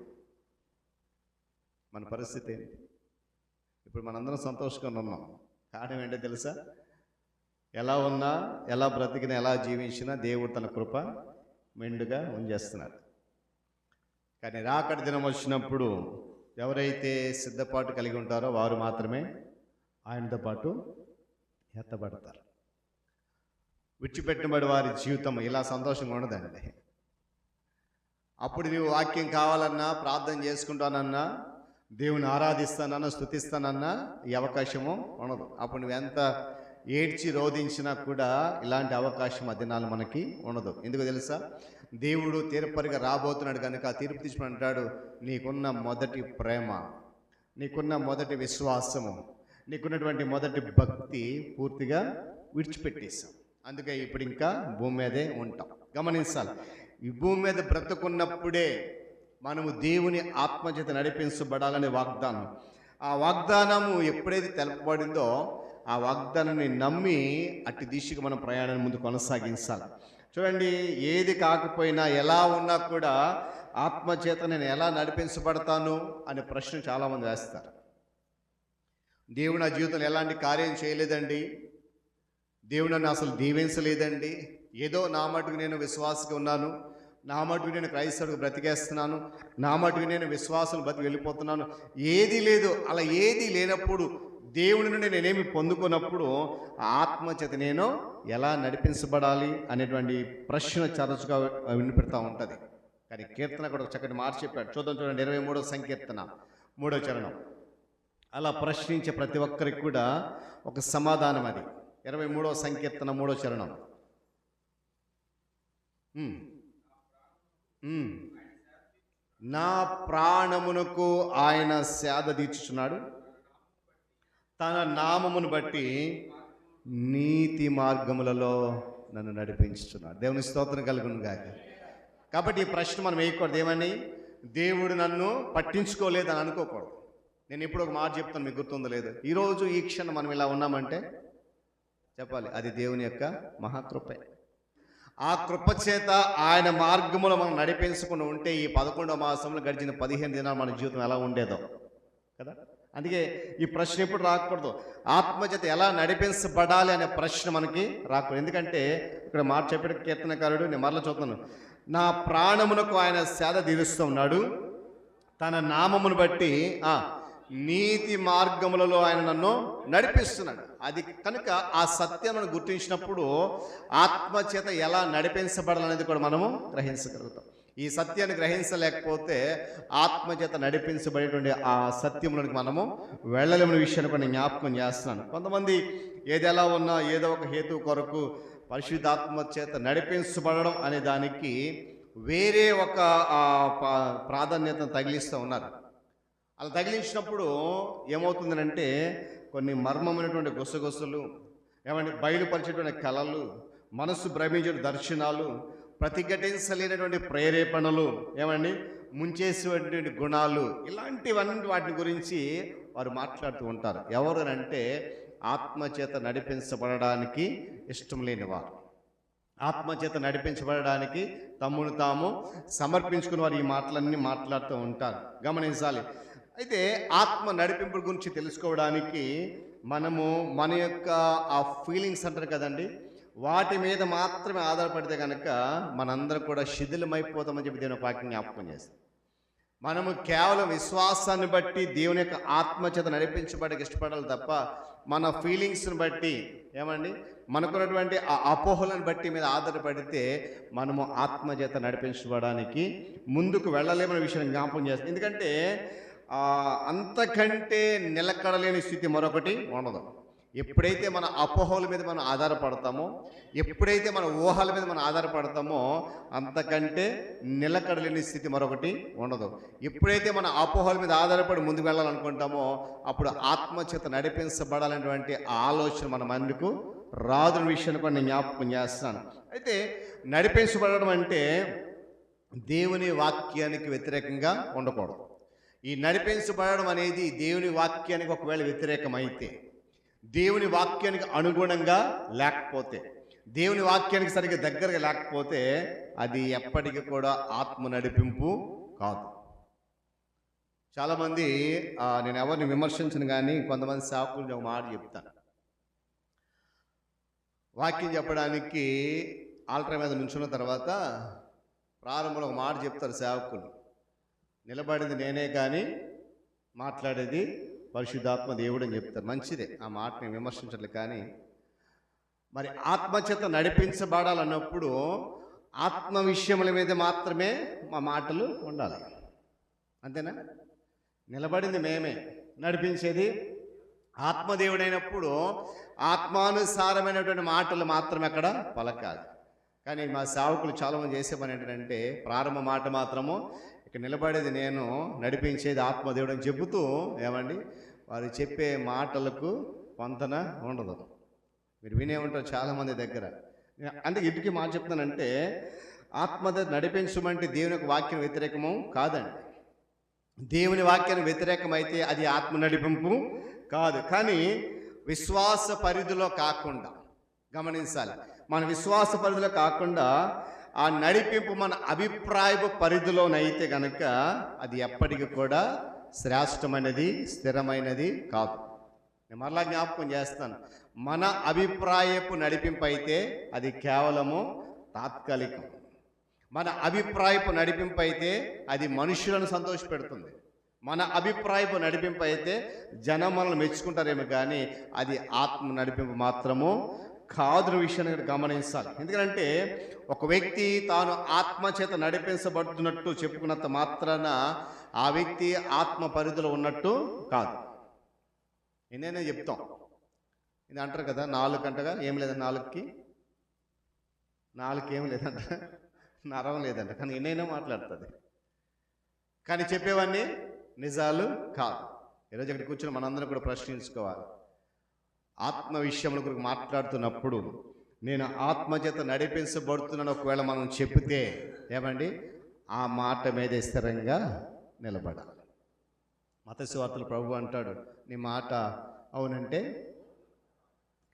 మన పరిస్థితి ఏంటి? ఇప్పుడు మనందరం సంతోషంగా ఉన్నాం. కారణం ఏంటో తెలుసా? ఎలా ఉన్నా, ఎలా బ్రతికినా, ఎలా జీవించినా దేవుడు తన కృప మెండుగా ఉంచేస్తున్నాడు. కానీ రాకడ దినం వచ్చినప్పుడు ఎవరైతే సిద్ధపాటు కలిగి ఉంటారో వారు మాత్రమే ఆయనతో పాటు ఎత్తబడతారు. విడిచిపెట్టబడి వారి జీవితం ఇలా సంతోషంగా ఉండదండి. అప్పుడు నువ్వు వాక్యం కావాలన్నా, ప్రార్థన చేసుకుంటానన్నా, దేవుని ఆరాధిస్తానన్నా స్తుతిస్తానన్నా ఈ అవకాశము ఉండదు. అప్పుడు నువ్వు ఎంత ఏడ్చి రోధించినా కూడా ఇలాంటి అవకాశం ఆ దినాలు మనకి ఉండదు. ఎందుకు తెలుసా? దేవుడు తీర్పరిగా రాబోతున్నాడు కనుక ఆ తీర్పు తీసుకుని అంటాడు, నీకున్న మొదటి ప్రేమ, నీకున్న మొదటి విశ్వాసము, నీకున్నటువంటి మొదటి భక్తి పూర్తిగా విడిచిపెట్టేశాం. అందుకే ఇప్పుడు ఇంకా భూమి మీదే ఉంటాం. గమనించాలి, ఈ భూమి మీద బ్రతుకున్నప్పుడే మనము దేవుని ఆత్మచేత నడిపించబడాలనే వాగ్దానం. ఆ వాగ్దానము ఎప్పుడైతే తెలపబడిందో ఆ వాగ్దానాన్ని నమ్మి అట్టి దిశగా మనం ప్రయాణాన్ని ముందు కొనసాగించాలి. చూడండి, ఏది కాకపోయినా ఎలా ఉన్నా కూడా ఆత్మచేత నేను ఎలా నడిపించబడతాను అనే ప్రశ్న చాలామంది వేస్తారు. దేవుడు నా జీవితంలో ఎలాంటి కార్యం చేయలేదండి, దేవుడు నన్ను అసలు దీవించలేదండి, ఏదో నా మటుకు నేను విశ్వాసంగా ఉన్నాను, నా మటుకు నేను క్రైస్తవుడికి బ్రతికేస్తున్నాను, నా మటుకు నేను విశ్వాసం బతికి వెళ్ళిపోతున్నాను, ఏది లేదు. అలా ఏది లేనప్పుడు, దేవుని నుండి నేనేమి పొందుకున్నప్పుడు ఆత్మచేత నేను ఎలా నడిపించబడాలి అనేటువంటి ప్రశ్న తరచుగా వినిపెడతా ఉంటుంది. కానీ కీర్తన కూడా ఒక చక్కటి మాట చెప్పాడు. చూడండి 23వ సంకీర్తన 3వ చరణం. అలా ప్రశ్నించే ప్రతి ఒక్కరికి కూడా ఒక సమాధానం అది. 23వ సంకీర్తన 3వ చరణం. నా ప్రాణమునకు ఆయన సేద తీర్చుచున్నాడు, తన నామమును బట్టి నీతి మార్గములలో నన్ను నడిపించుచున్నాడు. దేవుని స్తోత్రం కలుగును గాక. కాబట్టి ఈ ప్రశ్న మనం వేయకూడదు. ఏమని? దేవుడు నన్ను పట్టించుకోలేదని అనుకోకూడదు. నేను ఇప్పుడు ఒక మాట చెప్తాను, మీకు గుర్తుందో లేదు. ఈరోజు ఈ క్షణం మనం ఇలా ఉన్నామంటే చెప్పాలి, అది దేవుని యొక్క మహాకృపే. ఆ కృప చేత ఆయన మార్గములో మనం నడిపించకుండా ఉంటే ఈ 11వ మాసంలో గడిచిన 15 దినాలు మన జీవితం ఎలా ఉండేదో కదా. అందుకే ఈ ప్రశ్న ఎప్పుడు రాకూడదు. ఆత్మచేత ఎలా నడిపించబడాలి అనే ప్రశ్న మనకి రాకూడదు. ఎందుకంటే ఇక్కడ మాట చెప్పిన కీర్తనకారుడు, నేను మరలా చూస్తున్నాను, నా ప్రాణమునకు ఆయన సేద తీరుస్తూ ఉన్నాడు, తన నామమును బట్టి నీతి మార్గములలో ఆయన నన్ను నడిపిస్తున్నాడు. అది కనుక ఆ సత్యమును గుర్తించినప్పుడు ఆత్మచేత ఎలా నడిపించబడాలనేది కూడా మనము గ్రహించగలుగుతాం. ఈ సత్యాన్ని గ్రహించలేకపోతే ఆత్మచేత నడిపించబడేటువంటి ఆ సత్యంలోనికి మనము వెళ్ళలేమనే విషయాన్ని కూడా నేను జ్ఞాపకం చేస్తున్నాను. కొంతమంది ఏది ఎలా ఉన్నా ఏదో ఒక హేతు కొరకు పరిశుద్ధాత్మ చేత నడిపించబడడం అనే దానికి వేరే ఒక ప్రాధాన్యతను తగిలిస్తూ ఉన్నారు. అలా తగిలించినప్పుడు ఏమవుతుందంటే కొన్ని మర్మమైనటువంటి గుసగుసలు, ఏమంటే బయలుపరిచేటువంటి కళలు, మనస్సు భ్రమించే దర్శనాలు, ప్రతిఘటించలేనటువంటి ప్రేరేపణలు, ఏమండి ముంచేసేటువంటి గుణాలు, ఇలాంటివన్నీ వాటి గురించి వారు మాట్లాడుతూ ఉంటారు. ఎవరు అంటే ఆత్మచేత నడిపించబడడానికి ఇష్టం లేని వారు, ఆత్మచేత నడిపించబడడానికి తమ్మును తాము సమర్పించుకుని వారు ఈ మాటలన్నీ మాట్లాడుతూ ఉంటారు. గమనించాలి. అయితే ఆత్మ నడిపింపు గురించి తెలుసుకోవడానికి మనము మన యొక్క ఆ ఫీలింగ్స్ అంటారు కదండి, వాటి మీద మాత్రమే ఆధారపడితే కనుక మనందరం కూడా శిథిలమైపోతామని చెప్పి దేవుని వాక్యం జ్ఞాపకం చేస్తాం. మనము కేవలం విశ్వాసాన్ని బట్టి దేవుని యొక్క ఆత్మచేత నడిపించబడడానికి ఇష్టపడాలి తప్ప మన ఫీలింగ్స్ని బట్టి, ఏమండి మనకున్నటువంటి ఆ అపోహలను బట్టి మీద ఆధారపడితే మనము ఆత్మచేత నడిపించబడడానికి ముందుకు వెళ్ళలేమనే విషయాన్ని జ్ఞాపకం చేస్తాం. ఎందుకంటే అంతకంటే నిలకడలేని స్థితి మరొకటి ఉండదు. ఎప్పుడైతే మన అపోహల మీద మనం ఆధారపడతామో, ఎప్పుడైతే మన ఊహల మీద మనం ఆధారపడతామో అంతకంటే నిలకడలేని స్థితి మరొకటి ఉండదు. ఎప్పుడైతే మన అపోహల మీద ఆధారపడి ముందుకు వెళ్ళాలనుకుంటామో అప్పుడు ఆత్మచేత నడిపించబడాలనేటువంటి ఆలోచన మన మనకు రాదు విషయాన్ని కూడా నేను జ్ఞాపకం చేస్తున్నాను. అయితే నడిపించబడడం అంటే దేవుని వాక్యానికి వ్యతిరేకంగా ఉండకూడదు. ఈ నడిపించబడడం అనేది దేవుని వాక్యానికి ఒకవేళ వ్యతిరేకమైతే, దేవుని వాక్యానికి అనుగుణంగా లేకపోతే, దేవుని వాక్యానికి సరిగ్గా దగ్గరగా లేకపోతే అది ఎప్పటికీ కూడా ఆత్మ నడిపింపు కాదు. చాలామంది, నేను ఎవరిని విమర్శించను కానీ కొంతమంది సేవకులు ఒక మాట చెప్తాను. వాక్యం చెప్పడానికి ఆల్టర్ మీద నుంచున్న తర్వాత ప్రారంభంలో ఒక మాట చెప్తారు సేవకులు, నిలబడింది నేనే కానీ మాట్లాడేది పరిశుద్ధాత్మ దేవుడు అని చెప్తారు. మంచిదే, ఆ మాటని విమర్శించట్లేదు. కానీ మరి ఆత్మచేత నడిపించబడాలన్నప్పుడు ఆత్మ విషయముల మీద మాత్రమే మా మాటలు ఉండాలి, అంతేనా? నిలబడింది మేమే, నడిపించేది ఆత్మదేవుడైనప్పుడు ఆత్మానుసారమైనటువంటి మాటలు మాత్రం అక్కడ పలకాలి. కానీ మా సేవకులు చాలామంది చేసే పని ఏంటంటే ప్రారంభ మాట మాత్రము ఇక్కడ నిలబడేది నేను, నడిపించేది ఆత్మదేవుడు అని చెబుతూ ఏమండి వారు చెప్పే మాటలకు పొంతన ఉండదు. మీరు వినే ఉంటారు చాలామంది దగ్గర. అందుకే ఇంటికి మాట చెప్తానంటే ఆత్మదేవుడు నడిపించమంటే దేవుని యొక్క వాక్యం వ్యతిరేకము కాదండి. దేవుని వాక్యానికి వ్యతిరేకమైతే అది ఆత్మ నడిపింపు కాదు. కానీ విశ్వాస పరిధిలో కాకుండా గమనించాలి, మన విశ్వాస పరిధిలో కాకుండా ఆ నడిపింపు మన అభిప్రాయపు పరిధిలోనైతే కనుక అది ఎప్పటికీ కూడా శ్రేష్టమైనది, స్థిరమైనది కాదు. నేను మరలా జ్ఞాపకం చేస్తాను, మన అభిప్రాయపు నడిపింపు అయితే అది కేవలము తాత్కాలికం. మన అభిప్రాయపు నడిపింపు అయితే అది మనుషులను సంతోషపెడుతుంది. మన అభిప్రాయపు నడిపింపు అయితే జనం మనల్ని మెచ్చుకుంటారేమో, కానీ అది ఆత్మ నడిపింపు మాత్రము కాదు విషయాన్ని గమనించాలి. ఎందుకంటే ఒక వ్యక్తి తాను ఆత్మ చేత నడిపించబడుతున్నట్టు చెప్పుకున్నంత మాత్రాన ఆ వ్యక్తి ఆత్మ పరిధిలో ఉన్నట్టు కాదు. ఎన్నైనా చెప్తాం, ఇది అంటారు కదా, నాలుగు అంటగా ఏం లేదంట, నాలుగు ఏం లేదంట, నరం లేదంట, కానీ ఎన్నైనా మాట్లాడుతుంది. కానీ చెప్పేవన్నీ నిజాలు కాదు. ఈరోజు ఇక్కడ కూర్చొని మనందరం కూడా ప్రశ్నించుకోవాలి. ఆత్మ విషయంలో గురించి మాట్లాడుతున్నప్పుడు నేను ఆత్మచేత నడిపించబడుతున్నాను ఒకవేళ మనం చెప్తే ఏమండి ఆ మాట మీద స్థిరంగా నిలబడాలి. మత్తయి సువార్తలో ప్రభు అంటాడు, నీ మాట అవునంటే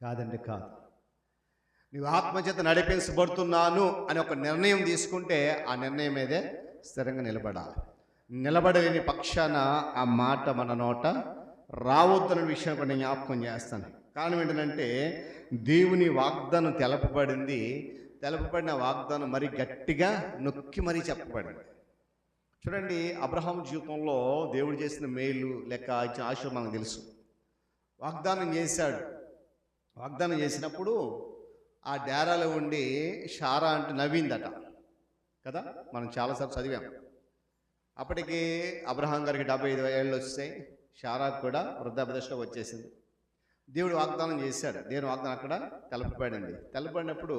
కాదండి కాదు. నీవు ఆత్మచేత నడిపించబడుతున్నాను అని ఒక నిర్ణయం తీసుకుంటే ఆ నిర్ణయం మీదే స్థిరంగా నిలబడాలి. నిలబడలేని పక్షాన ఆ మాట మన నోట రావద్దన్న విషయాన్ని కూడా నేను జ్ఞాపకం చేస్తాను. కారణం ఏంటంటే దేవుని వాగ్దానం తెలపబడిన వాగ్దానం మరి గట్టిగా నొక్కి మరీ చెప్పబడింది. చూడండి, అబ్రహాం జీవితంలో దేవుడు చేసిన మేలు లెక్క ఇచ్చిన ఆశ మనకు తెలుసు. వాగ్దానం చేశాడు. వాగ్దానం చేసినప్పుడు ఆ డేరాలో ఉండి షారా అంటే నవ్విందట కదా, మనం చాలాసార్లు చదివాం. అప్పటికి అబ్రహాం గారికి 75 ఏళ్ళు వచ్చాయి, షారాకు కూడా వృద్ధాప్యదశలో వచ్చేసింది. దేవుడు వాగ్దానం చేశాడు. దేవుని వాగ్దానం అక్కడ తెలపబడినప్పుడు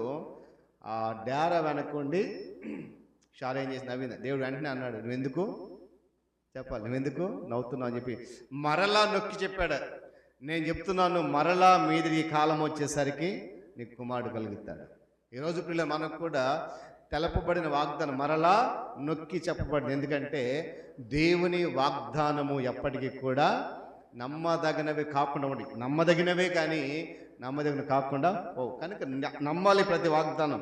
ఆ డేరా వెనక్కుండి షారా ఏం చేసి నవ్వింది. దేవుడు వెంటనే అన్నాడు, నువ్వెందుకు నవ్వుతున్నావు అని చెప్పి మరలా నొక్కి చెప్పాడు. నేను చెప్తున్నాను, మరలా మీది ఈ కాలం వచ్చేసరికి నీకు కుమారుడు కలుగుతాడు. ఈరోజు పిల్లలు మనకు కూడా తెలపబడిన వాగ్దానం మరలా నొక్కి చెప్పబడింది. ఎందుకంటే దేవుని వాగ్దానము ఎప్పటికీ కూడా నమ్మదగినవి కాకుండా ఉండి, నమ్మదగినవే కానీ నమ్మదగిన కాకుండా కనుక నమ్మాలి ప్రతి వాగ్దానం.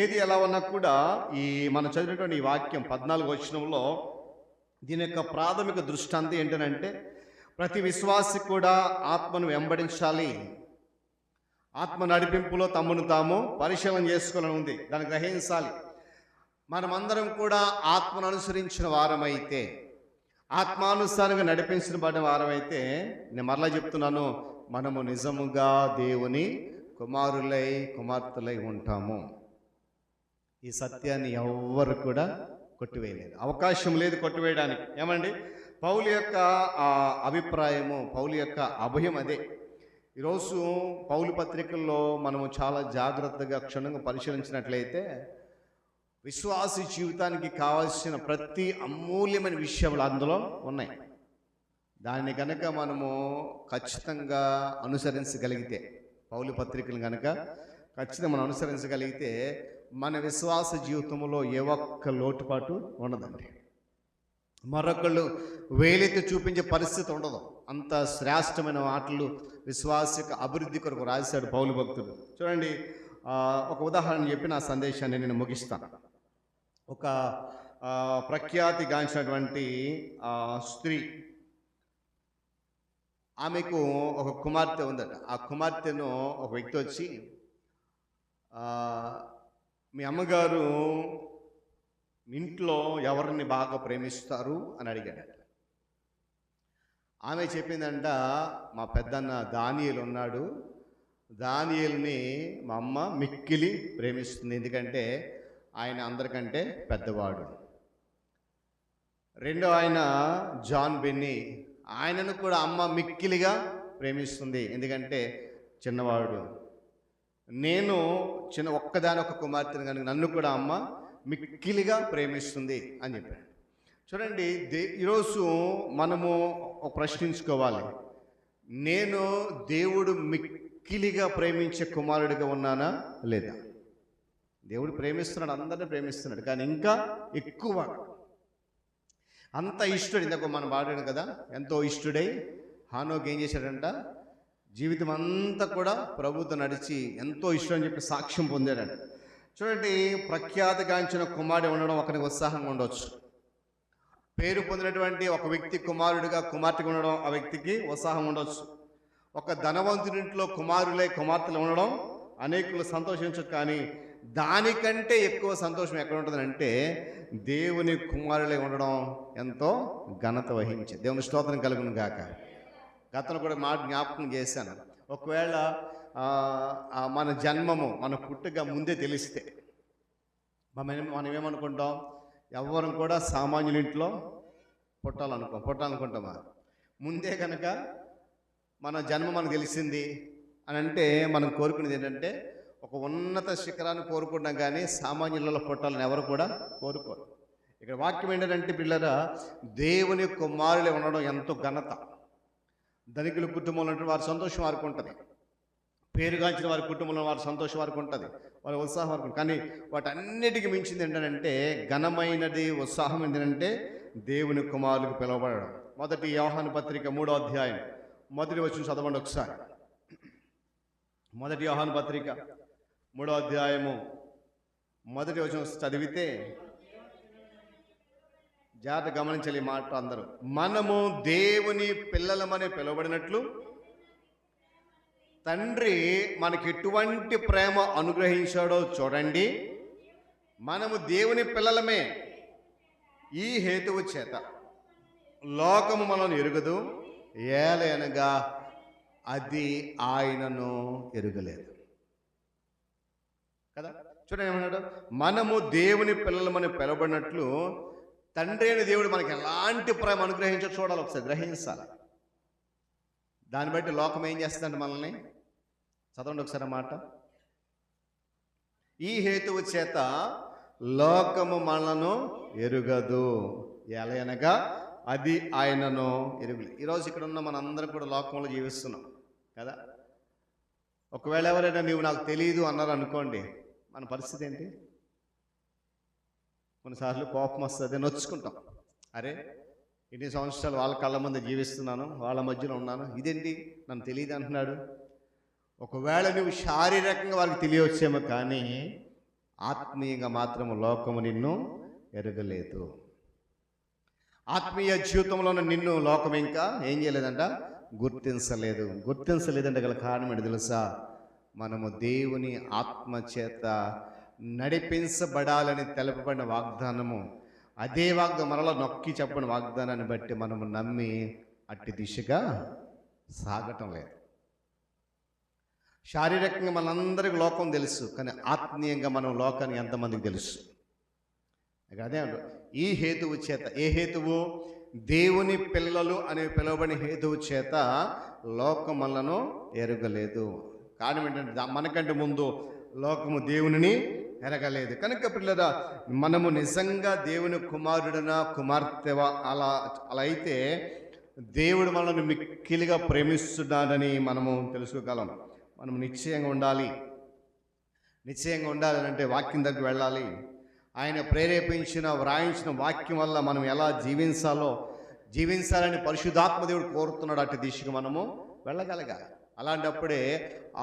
ఏది ఎలా ఉన్నా కూడా ఈ మనం చదివినటువంటి ఈ వాక్యం 14వ వచనంలో దీని యొక్క ప్రాథమిక దృష్టాంతం ఏంటంటే ప్రతి విశ్వాసి కూడా ఆత్మను వెంబడించాలి, ఆత్మ నడిపింపులో తమను తాము పరిశీలన చేసుకోవాలని ఉంది. దాన్ని గ్రహించాలి. మనమందరం కూడా ఆత్మను అనుసరించిన వారమైతే, ఆత్మానుసారంగా నడిపించబడిన వారమైతే, నేను మరలా చెప్తున్నాను, మనము నిజముగా దేవుని కుమార్తెలై ఉంటాము. ఈ సత్యాన్ని ఎవ్వరు కూడా కొట్టివేయలేదు, అవకాశం లేదు కొట్టివేయడానికి. ఏమండి, పౌలు యొక్క అభిప్రాయము, పౌలు యొక్క అభయం అదే. ఈరోజు పౌలు పత్రికల్లో మనము చాలా జాగ్రత్తగా క్షుణ్ణంగా పరిశీలించినట్లయితే విశ్వాసి జీవితానికి కావాల్సిన ప్రతి అమూల్యమైన విషయాలు అందులో ఉన్నాయి. దాన్ని కనుక మనము ఖచ్చితంగా అనుసరించగలిగితే, పౌలు పత్రికలు కనుక ఖచ్చితంగా మనం అనుసరించగలిగితే మన విశ్వాస జీవితంలో ఏ ఒక్క లోటుపాటు ఉండదండి. మరొకళ్ళు వేలెత్తి చూపించే పరిస్థితి ఉండదు. అంత శ్రేష్టమైన మాటలు విశ్వాసిక అభివృద్ధి కొరకు రాశాడు పౌలు భక్తుడు. చూడండి, ఒక ఉదాహరణ చెప్పి నా సందేశాన్ని నేను ముగిస్తాను. ఒక ప్రఖ్యాతిగాంచినటువంటి స్త్రీ, ఆమెకు ఒక కుమార్తె ఉందట. ఆ కుమార్తెను ఒక వ్యక్తి వచ్చి, మీ అమ్మగారు ఇంట్లో ఎవరిని బాగా ప్రేమిస్తారు అని అడిగాడట. ఆమె చెప్పిందంట, మా పెద్దన్న దానియేలు ఉన్నాడు, దానియేలుని మా అమ్మ మిక్కిలి ప్రేమిస్తుంది, ఎందుకంటే ఆయన అందరికంటే పెద్దవాడు. రెండో ఆయన జాన్ బెన్నీ, ఆయనను కూడా అమ్మ మిక్కిలిగా ప్రేమిస్తుంది. ఎందుకంటే చిన్నవాడు, నేను ఒక్క కుమార్తెను కనుక నన్ను కూడా అమ్మ మిక్కిలిగా ప్రేమిస్తుంది అని చెప్పాడు. చూడండి, ఈరోజు మనము ప్రశ్నించుకోవాలి, నేను దేవుడు మిక్కిలిగా ప్రేమించే కుమారుడిగా ఉన్నానా లేదా? దేవుడు ప్రేమిస్తున్నాడు, అందరినీ ప్రేమిస్తున్నాడు, కానీ ఇంకా ఎక్కువ అంత ఇష్టడు. ఇందాక మనం పాడాడు కదా, ఎంతో ఇష్టడై హానోకు ఏం చేశాడంట, జీవితం అంతా కూడా ప్రభుతో నడిచి ఎంతో ఇష్టం అని చెప్పి సాక్ష్యం పొందాడంట. చూడండి, ప్రఖ్యాతిగాంచిన కుమారుడు ఉండడం ఒకరికి ఉత్సాహంగా ఉండవచ్చు. పేరు పొందినటువంటి ఒక వ్యక్తి కుమారుడిగా కుమార్తెగా ఉండడం ఆ వ్యక్తికి ఉత్సాహం ఉండవచ్చు. ఒక ధనవంతుడింట్లో కుమార్తెలు ఉండడం అనేకులు సంతోషించవచ్చు. కానీ దానికంటే ఎక్కువ సంతోషం ఎక్కడ ఉంటుందంటే దేవుని కుమారులే ఉండడం ఎంతో ఘనత వహించే. దేవుని స్తోత్రం కలుగును గాక. గతంలో కూడా మాట జ్ఞాపకం చేశాను, ఒకవేళ మన జన్మము మన పుట్టుక ముందే తెలిస్తే మనం ఏమనుకుంటాం, ఎవరు కూడా సామాన్యుల ఇంట్లో పుట్టాలనుకుంటామా? ముందే కనుక మన జన్మ మనకు తెలిసింది అని అంటే మనం కోరుకునేది ఏంటంటే ఒక ఉన్నత శిఖరాన్ని కోరుకుంటాం, కానీ సామాన్యులలో పుట్టాలని ఎవరు కూడా కోరుకోరు. ఇక్కడ వాక్యం ఏంటంటే పిల్లరా, దేవుని కుమారులే ఉండడం ఎంతో ఘనత. ధనికుల కుటుంబంలో ఉంటే వారి సంతోషం వారికి ఉంటుంది, పేరుగాంచిన వారి కుటుంబంలో వారి సంతోషం వారికి ఉంటుంది, వారి ఉత్సాహం వారికి ఉంటుంది. కానీ వాటన్నిటికీ మించింది ఏంటంటే ఘనమైనది, ఉత్సాహం ఏంటంటే దేవుని కుమారులకు పిలువబడడం. మొదటి యోహాను పత్రిక 3వ అధ్యాయం 1వ వచనం చదవండి ఒకసారి. మొదటి యోహాను పత్రిక 3వ అధ్యాయము 1వ వచనం చదివితే జాగ్రత్త గమనించాలి మాట అందరూ. మనము దేవుని పిల్లలమని పిలువబడినట్లు తండ్రి మనకి ఎటువంటి ప్రేమ అనుగ్రహించాడో చూడండి. మనము దేవుని పిల్లలమే, ఈ హేతువు చేత లోకము మనల్ని ఎరుగదు, ఏలయనగా అది ఆయనను ఎరుగలేదు కదా. చూడండి ఏమన్నాడు, మనము దేవుని పిల్లలమని పిలువబడినట్లు తండ్రి అయిన దేవుడు మనకి ఎలాంటి ప్రేమ అనుగ్రహించో చూడాలి, ఒకసారి గ్రహించాలి. దాన్ని బట్టి లోకం ఏం చేస్తుందంటే మనల్ని, చదవండి ఒకసారి మాట, ఈ హేతువు చేత లోకము మనలను ఎరుగదు, ఎలయనగా అది ఆయనను ఎరుగులేదు. ఈరోజు ఇక్కడ ఉన్న మనందరం కూడా లోకంలో జీవిస్తున్నాం కదా. ఒకవేళ ఎవరైనా నీవు నాకు తెలియదు అన్నారు అనుకోండి, మన పరిస్థితి ఏంటి? కొన్నిసార్లు కోపం వస్తుంది, నొచ్చుకుంటాం. అరే, ఇన్ని సంవత్సరాలు వాళ్ళ కళ్ళ ముందు జీవిస్తున్నాను, వాళ్ళ మధ్యలో ఉన్నాను, ఇదేంటి నన్ను తెలియదు అంటున్నాడు. ఒకవేళ నువ్వు శారీరకంగా వారికి తెలియవచ్చేమో, కానీ ఆత్మీయంగా మాత్రము లోకము నిన్ను ఎరగలేదు. ఆత్మీయ జీవితంలో నిన్ను లోకం ఇంకా ఏం చేయలేదంట, గుర్తించలేదంటే గల కారణం ఏంటి తెలుసా? మనము దేవుని ఆత్మ చేత నడిపించబడాలని తెలపబడిన వాగ్దానము, అదే వాగ్దానం మనలో నొక్కి చెప్పిన వాగ్దానాన్ని బట్టి మనము నమ్మి అట్టి దిశగా సాగటం లేదు. శారీరకంగా మనందరికీ లోకం తెలుసు, కానీ ఆత్మీయంగా మనం లోకానికి ఎంతమందికి తెలుసు? అదే ఈ హేతువు చేత, ఏ హేతువు? దేవుని పిల్లలు అనే పిలువబడిన హేతువు చేత లోకం మనలను ఎరగలేదు. కారణం ఏంటంటే మనకంటే ముందు లోకము దేవునిని ఎరగలేదు. కనుక పిల్లరా, మనము నిజంగా దేవుని కుమారుడనా కుమార్తెవా అలా అయితే దేవుడు మనల్ని మిక్కిలిగా ప్రేమిస్తున్నాడని మనము తెలుసుకోగలం. మనం నిశ్చయంగా ఉండాలి అంటే వాక్యం దగ్గరికి వెళ్ళాలి. ఆయన ప్రేరేపించిన వ్రాయించిన వాక్యం వల్ల మనం ఎలా జీవించాలని పరిశుద్ధాత్మ దేవుడు కోరుతున్నాడు. అటు దిశగా మనము వెళ్ళగలగాలి. అలాంటప్పుడే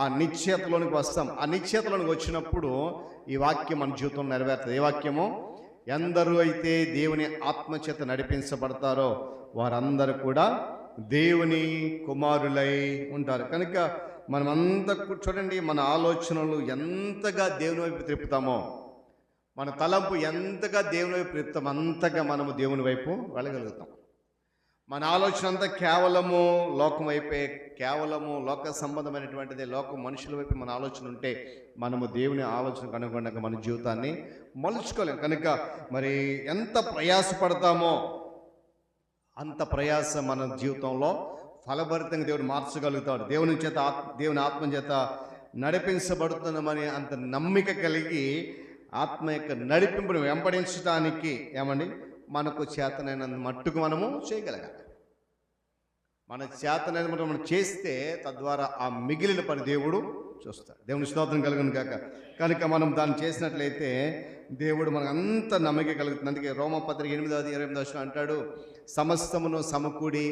ఆ నిశ్చయతలోనికి వస్తాం. ఆ నిశ్చయతలోనికి వచ్చినప్పుడు ఈ వాక్యం మన జీవితంలో నెరవేరుతుంది. ఏ వాక్యము? ఎందరూ అయితే దేవుని ఆత్మచేత నడిపించబడతారో వారందరూ కూడా దేవుని కుమారులై ఉంటారు. కనుక మనమంతా చూడండి, మన ఆలోచనలు ఎంతగా దేవుని వైపు తిప్పుతామో, మన తలంపు ఎంతగా దేవుని వైపు తిప్పుతామో అంతగా మనము దేవుని వైపు వెళ్ళగలుగుతాం. మన ఆలోచన అంతా కేవలము లోకం వైపే, కేవలము లోక సంబంధమైనటువంటిది, లోక మనుషుల వైపు మన ఆలోచన ఉంటే మనము దేవుని ఆలోచనకు అనుగుణంగా మన జీవితాన్ని మలుచుకోలేం. కనుక మరి ఎంత ప్రయాసపడతామో అంత ప్రయాస మన జీవితంలో ఫలభరితంగా దేవుడు మార్చగలుగుతాడు. దేవుని ఆత్మ చేత నడిపించబడుతున్నామని అంత నమ్మిక కలిగి ఆత్మ యొక్క నడిపింపును వెంబడించడానికి ఏమండి మనకు చేతనైనంత మట్టుకు మనము చేయగలగాలి. మన చేతనైన మనం చేస్తే తద్వారా ఆ మిగిలిన పని దేవుడు చూస్తాడు. దేవుని స్తోత్రం కలుగును కాక. కనుక మనం దాన్ని చేసినట్లయితే దేవుడు మనకు అంత నమ్మిక కలుగుతుంది. అందుకే రోమపత్రిక 8:28 అంటాడు, సమస్తమును సమకూడి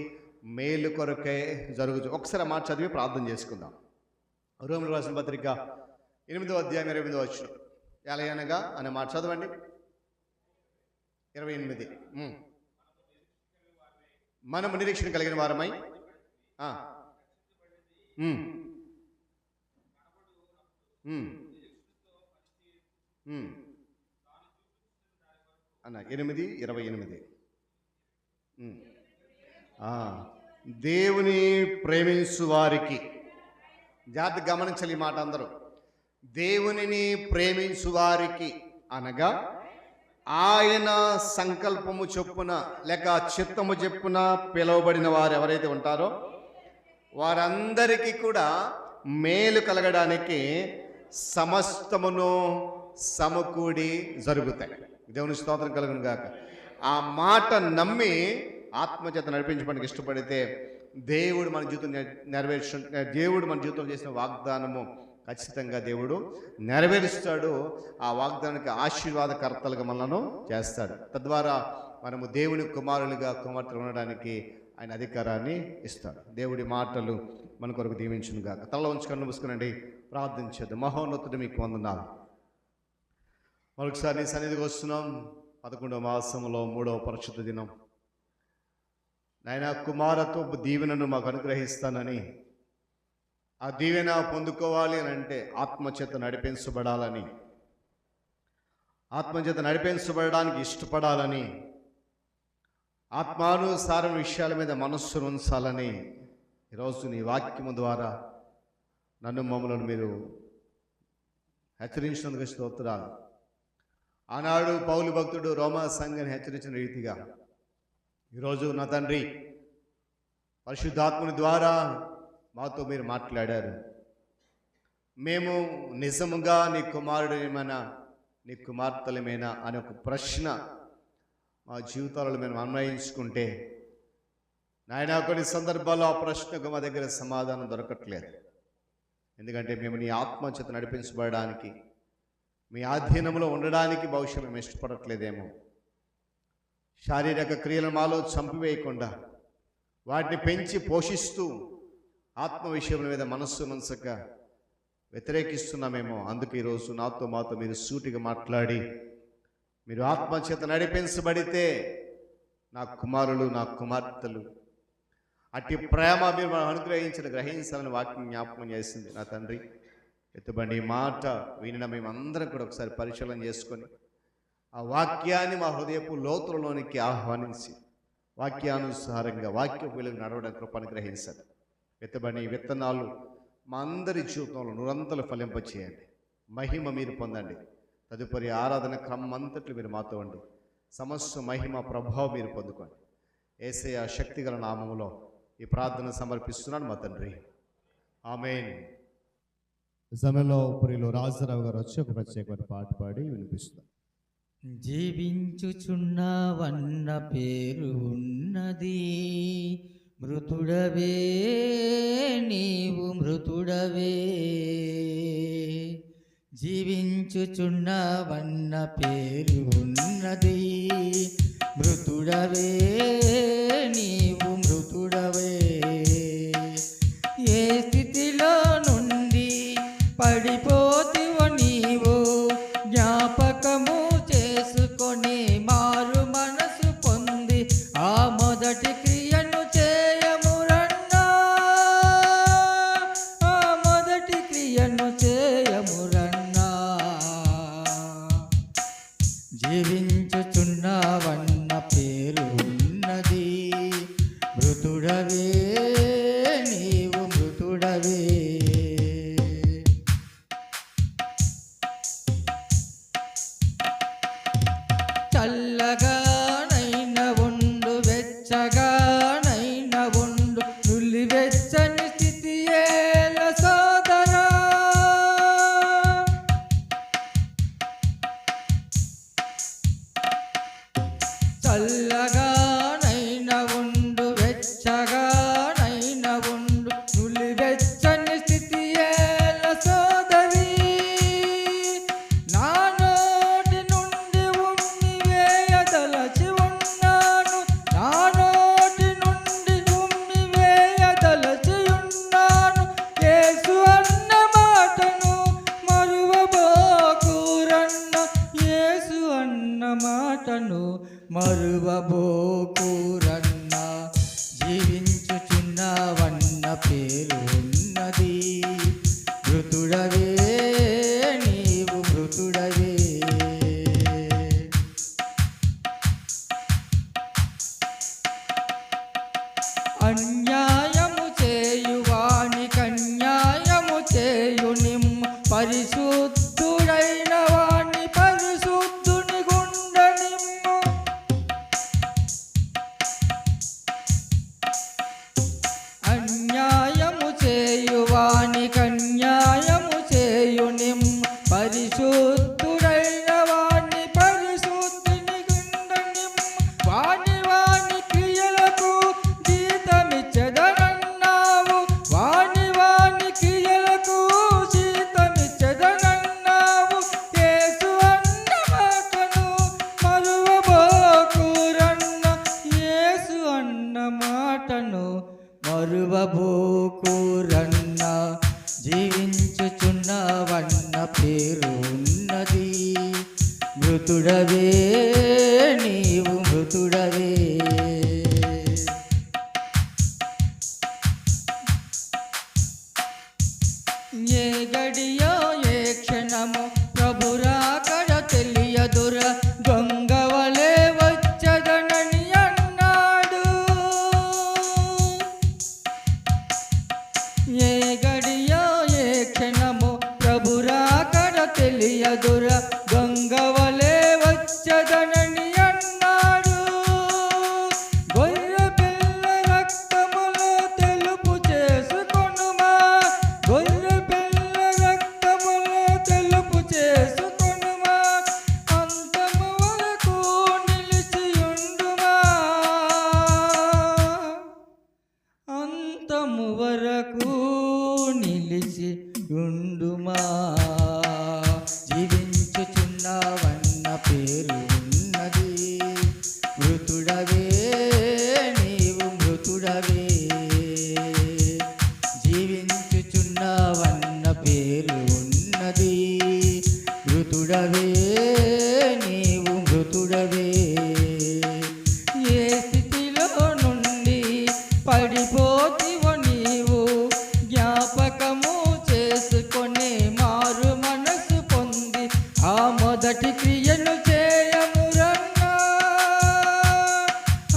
మేలు కొరకే జరుగుతుంది. ఒకసారి మాట చదివి ప్రార్థన చేసుకుందాం. రోమీయులకు రాసిన పత్రిక 8:28 ఎలాగనగా అనే మాట చదవండి. 28 మనము నిరీక్షణ కలిగిన వారమై అన్న 8:28 దేవుని ప్రేమించు వారికి, జాగ్రత్త గమనించాలి ఈ మాట అందరూ, దేవునిని ప్రేమించు వారికి అనగా ఆయన సంకల్పము చొప్పున లేక చిత్తము చెప్పున పిలువబడిన వారు ఎవరైతే ఉంటారో వారందరికీ కూడా మేలు కలగడానికి సమస్తమును సమకూడి జరుగుతాయి. దేవుని స్తోత్రం కలుగును గాక. ఆ మాట నమ్మి ఆత్మచేత నడిపించడానికి ఇష్టపడితే దేవుడు మన జీవితం దేవుడు మన జీవితంలో చేసిన వాగ్దానము ఖచ్చితంగా దేవుడు నెరవేరుస్తాడు. ఆ వాగ్దానానికి ఆశీర్వాదకర్తలుగా మనలను చేస్తాడు. తద్వారా మనము దేవుని కుమారులుగా కుమార్తెలు ఉండడానికి ఆయన అధికారాన్ని ఇస్తాడు. దేవుడి మాటలు మన కొరకు దీవించును గాక. తల ఉంచి కన్ను మూసుకునండి, ప్రార్థించదు. మహోన్నతుడు మీకు వందనాలు. మరొకసారి నీ సన్నిధికి వస్తున్నాం. 11వ మాసంలో 3వ పరిశుద్ధ దినం. నాయన కుమారత్వ దీవెనను మాకు అనుగ్రహిస్తానని, ఆ దీవెన పొందుకోవాలి అని అంటే ఆత్మచేత నడిపించబడాలని, ఆత్మచేత నడిపించబడడానికి ఇష్టపడాలని, ఆత్మానుసారం విషయాల మీద మనస్సును ఉంచాలని ఈరోజు నీ వాక్యము ద్వారా నన్ను మమ్మలను మీరు హెచ్చరించినందుకు స్తోత్రాలు. ఆనాడు పౌలు భక్తుడు రోమా సంఘాన్ని హెచ్చరించిన రీతిగా ఈరోజు నా తండ్రి పరిశుద్ధాత్ముని ద్వారా మాతో మీరు మాట్లాడారు. మేము నిజముగా నీ కుమారుడేమైనా నీ కుమార్తెలమేనా అనే ఒక ప్రశ్న మా జీవితాలలో మేము అన్వయించుకుంటే నాయన కొన్ని సందర్భాల్లో ఆ ప్రశ్నకు మా దగ్గర సమాధానం దొరకట్లేదు. ఎందుకంటే మేము నీ ఆత్మచేత నడిపించబడడానికి, మీ ఆధీనంలో ఉండడానికి బహుశా మేము ఇష్టపడట్లేదేమో. శారీరక క్రియలను మాలో చంపివేయకుండా వాటిని పెంచి పోషిస్తూ ఆత్మ విషయముల మీద మనస్సు మనసక వ్యతిరేకిస్తున్నామేమో. అందుకు ఈరోజు మాతో మీరు సూటిగా మాట్లాడి, మీరు ఆత్మచేత నడిపించబడితే నా కుమారులు నా కుమార్తెలు అట్టి ప్రేమ మీరు మనం గ్రహించాలని వాక్యం జ్ఞాపకం చేసింది. నా తండ్రి ఎత్తుబండి మాట వినిన మేమందరం కూడా ఒకసారి పరిశీలన చేసుకొని ఆ వాక్యాన్ని మా హృదయపు లోతులలోనికి ఆహ్వానించి వాక్యానుసారంగా వాక్యపు వెలుగు నడవడానికి కృపను గ్రహించాలి. ఎత్తబడి విత్తనాలు మా అందరి జీవితంలో నిరంతర ఫలింపచేయండి. మహిమ మీరు పొందండి. తదుపరి ఆరాధన క్రమం అంతట్లు మీరు మాతో ఉండి సమస్త మహిమ ప్రభావం మీరు పొందుకోండి. యేసయ్య శక్తిగల నామములో ఈ ప్రార్థన సమర్పిస్తున్నాను మా తండ్రి, ఆమేన్. సమయంలో పురిలో రాజరావు గారు వచ్చి ఒక ప్రత్యేకమైన పాట పాడి వినిపిస్తారు. జీవించుచున్నవన్న పేరు ఉన్నది, మృతుడవే నీవు మృతుడవే. జీవించుచున్నవన్న పేరు ఉన్నది, మృతుడవే నీవు మృతుడవే. ఏ స్థితిలో నుండి పడిపోతివో నీవు జ్ఞాపకము చేసుకొని మారు మనసు పొంది ఆ మొదటి క్రియను చేయమురన్నా, ఆ మొదటి క్రియను చేయమురన్నా. జీవించుచున్నావన్న పేరు ఉన్నది, మృతుడవే నీవు మృతుడవే. చల్లగానైన ఉండు వెచ్చగా మాటను మరువబోకురన్నా. జీవించుచున్నవన్న పేరు ఉన్నది, మృతుడవే నీవు మృతుడవే. అన్యాయము చేయువానికి అన్యాయము చేయు నిమ్ము, పరిశుద్ధుడైన వాణ్ణి పరిశుద్ధుని గుండ నిమ్ము. అన్యాయము చేయువానికి అన్యాయము చేయు నిమ్ము, పరిశుద్ధుడైన వాణ్ణి పరిశుద్ధుని గుండ నిమ్ము. వాని వాని క్రియలకు జీతమిచ్చెదనన్నావు, వాని వాని క్రియలకు జీతమిచ్చెదనన్నావు. యేసు అన్న మాటను మరువబోకురన్న, యేసు అన్న మాటను మరువబోకురన్న. జీవించుచున్నవన్న పేరు ఉన్నది, మృతుడవే నీవు మృతుడవే. ఏ గడియో ఏ క్షణము ప్రభురాకడ తెలియదుర, దొంగవలే వచ్చదనని అన్నాడు. ఏ గడియో ఏ క్షణము ప్రభురాకడ తెలియదుర, దొంగవలే వచ్చదనని అన్నాడు. గొర్రె పిల్ల రక్తములో తెలుపు చేసుకొనుమా, గొర్రె పిల్ల రక్తములో తెలుపు చేసుకొనుమా. అంతము వరకు నిలిచియుండుమా, అంతము వరకు నిలిచి ఉండుమా. జీవించుచున్నవన్న పేరు ఉన్నది, మృతుడవే నీవు మృతుడవే. జీవించుచున్నవన్న పేరు ఉన్నది, మృతుడవే నీవు మృతుడవే. ఏ స్థితిలో నుండి పడిపోతివో నీవు, జ్ఞాపకము చేసుకొని మారు మనసు పొంది ఆ మొదటి క్రియను చేయమురన్నా,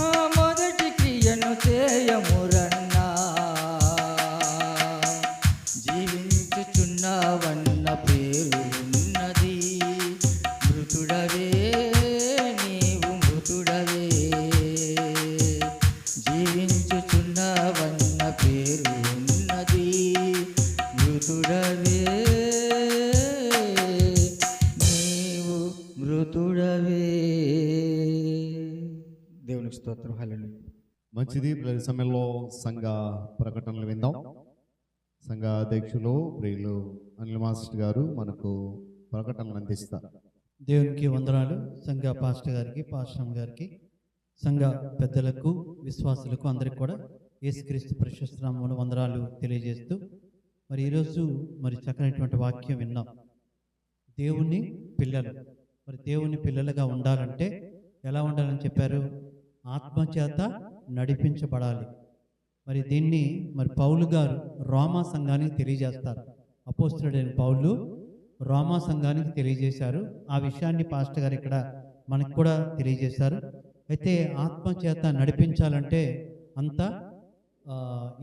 ఆ మొదటి క్రియను చేయమురన్నా. జీవించుచున్నవన్న పేరు ఉన్నది, మృతుడవే నీవు మృతుడవే. జీవించుచున్నవన్న పేరు ఉన్నది, మృతుడవే నీవు మృతుడవే. దేవునికి స్తోత్రం. హల్లెలూయా. మంచిది. ప్రతి సమయంలో సంఘ ప్రకటనలు విందాం. సంఘ అధ్యక్షులు ప్రియులు అనిల్ మాస్టర్ గారు మనకు ప్రకటనలు అందిస్తారు. దేవునికి వందనాలు. సంఘ పాస్టర్ గారికి, పాస్టర్ గారికి, సంఘ పెద్దలకు, విశ్వాసులకు అందరికి కూడా యేసుక్రీస్తు ప్రశస్త నామములో వందనాలు తెలియజేస్తూ, మరి ఈరోజు మరి చక్కనైనటువంటి వాక్యం విన్నాం. దేవుని పిల్లలు, మరి దేవుని పిల్లలుగా ఉండాలంటే ఎలా ఉండాలని చెప్పారు? ఆత్మచేత నడిపించబడాలి. మరి దీన్ని మరి పౌలు గారు రోమా సంఘానికి తెలియజేస్తారు. అపోస్తలుడైన పౌలు రోమా సంఘానికి తెలియజేశారు. ఆ విషయాన్ని పాస్టర్ గారు ఇక్కడ మనకు కూడా తెలియజేశారు. అయితే ఆత్మచేత నడిపించాలంటే అంత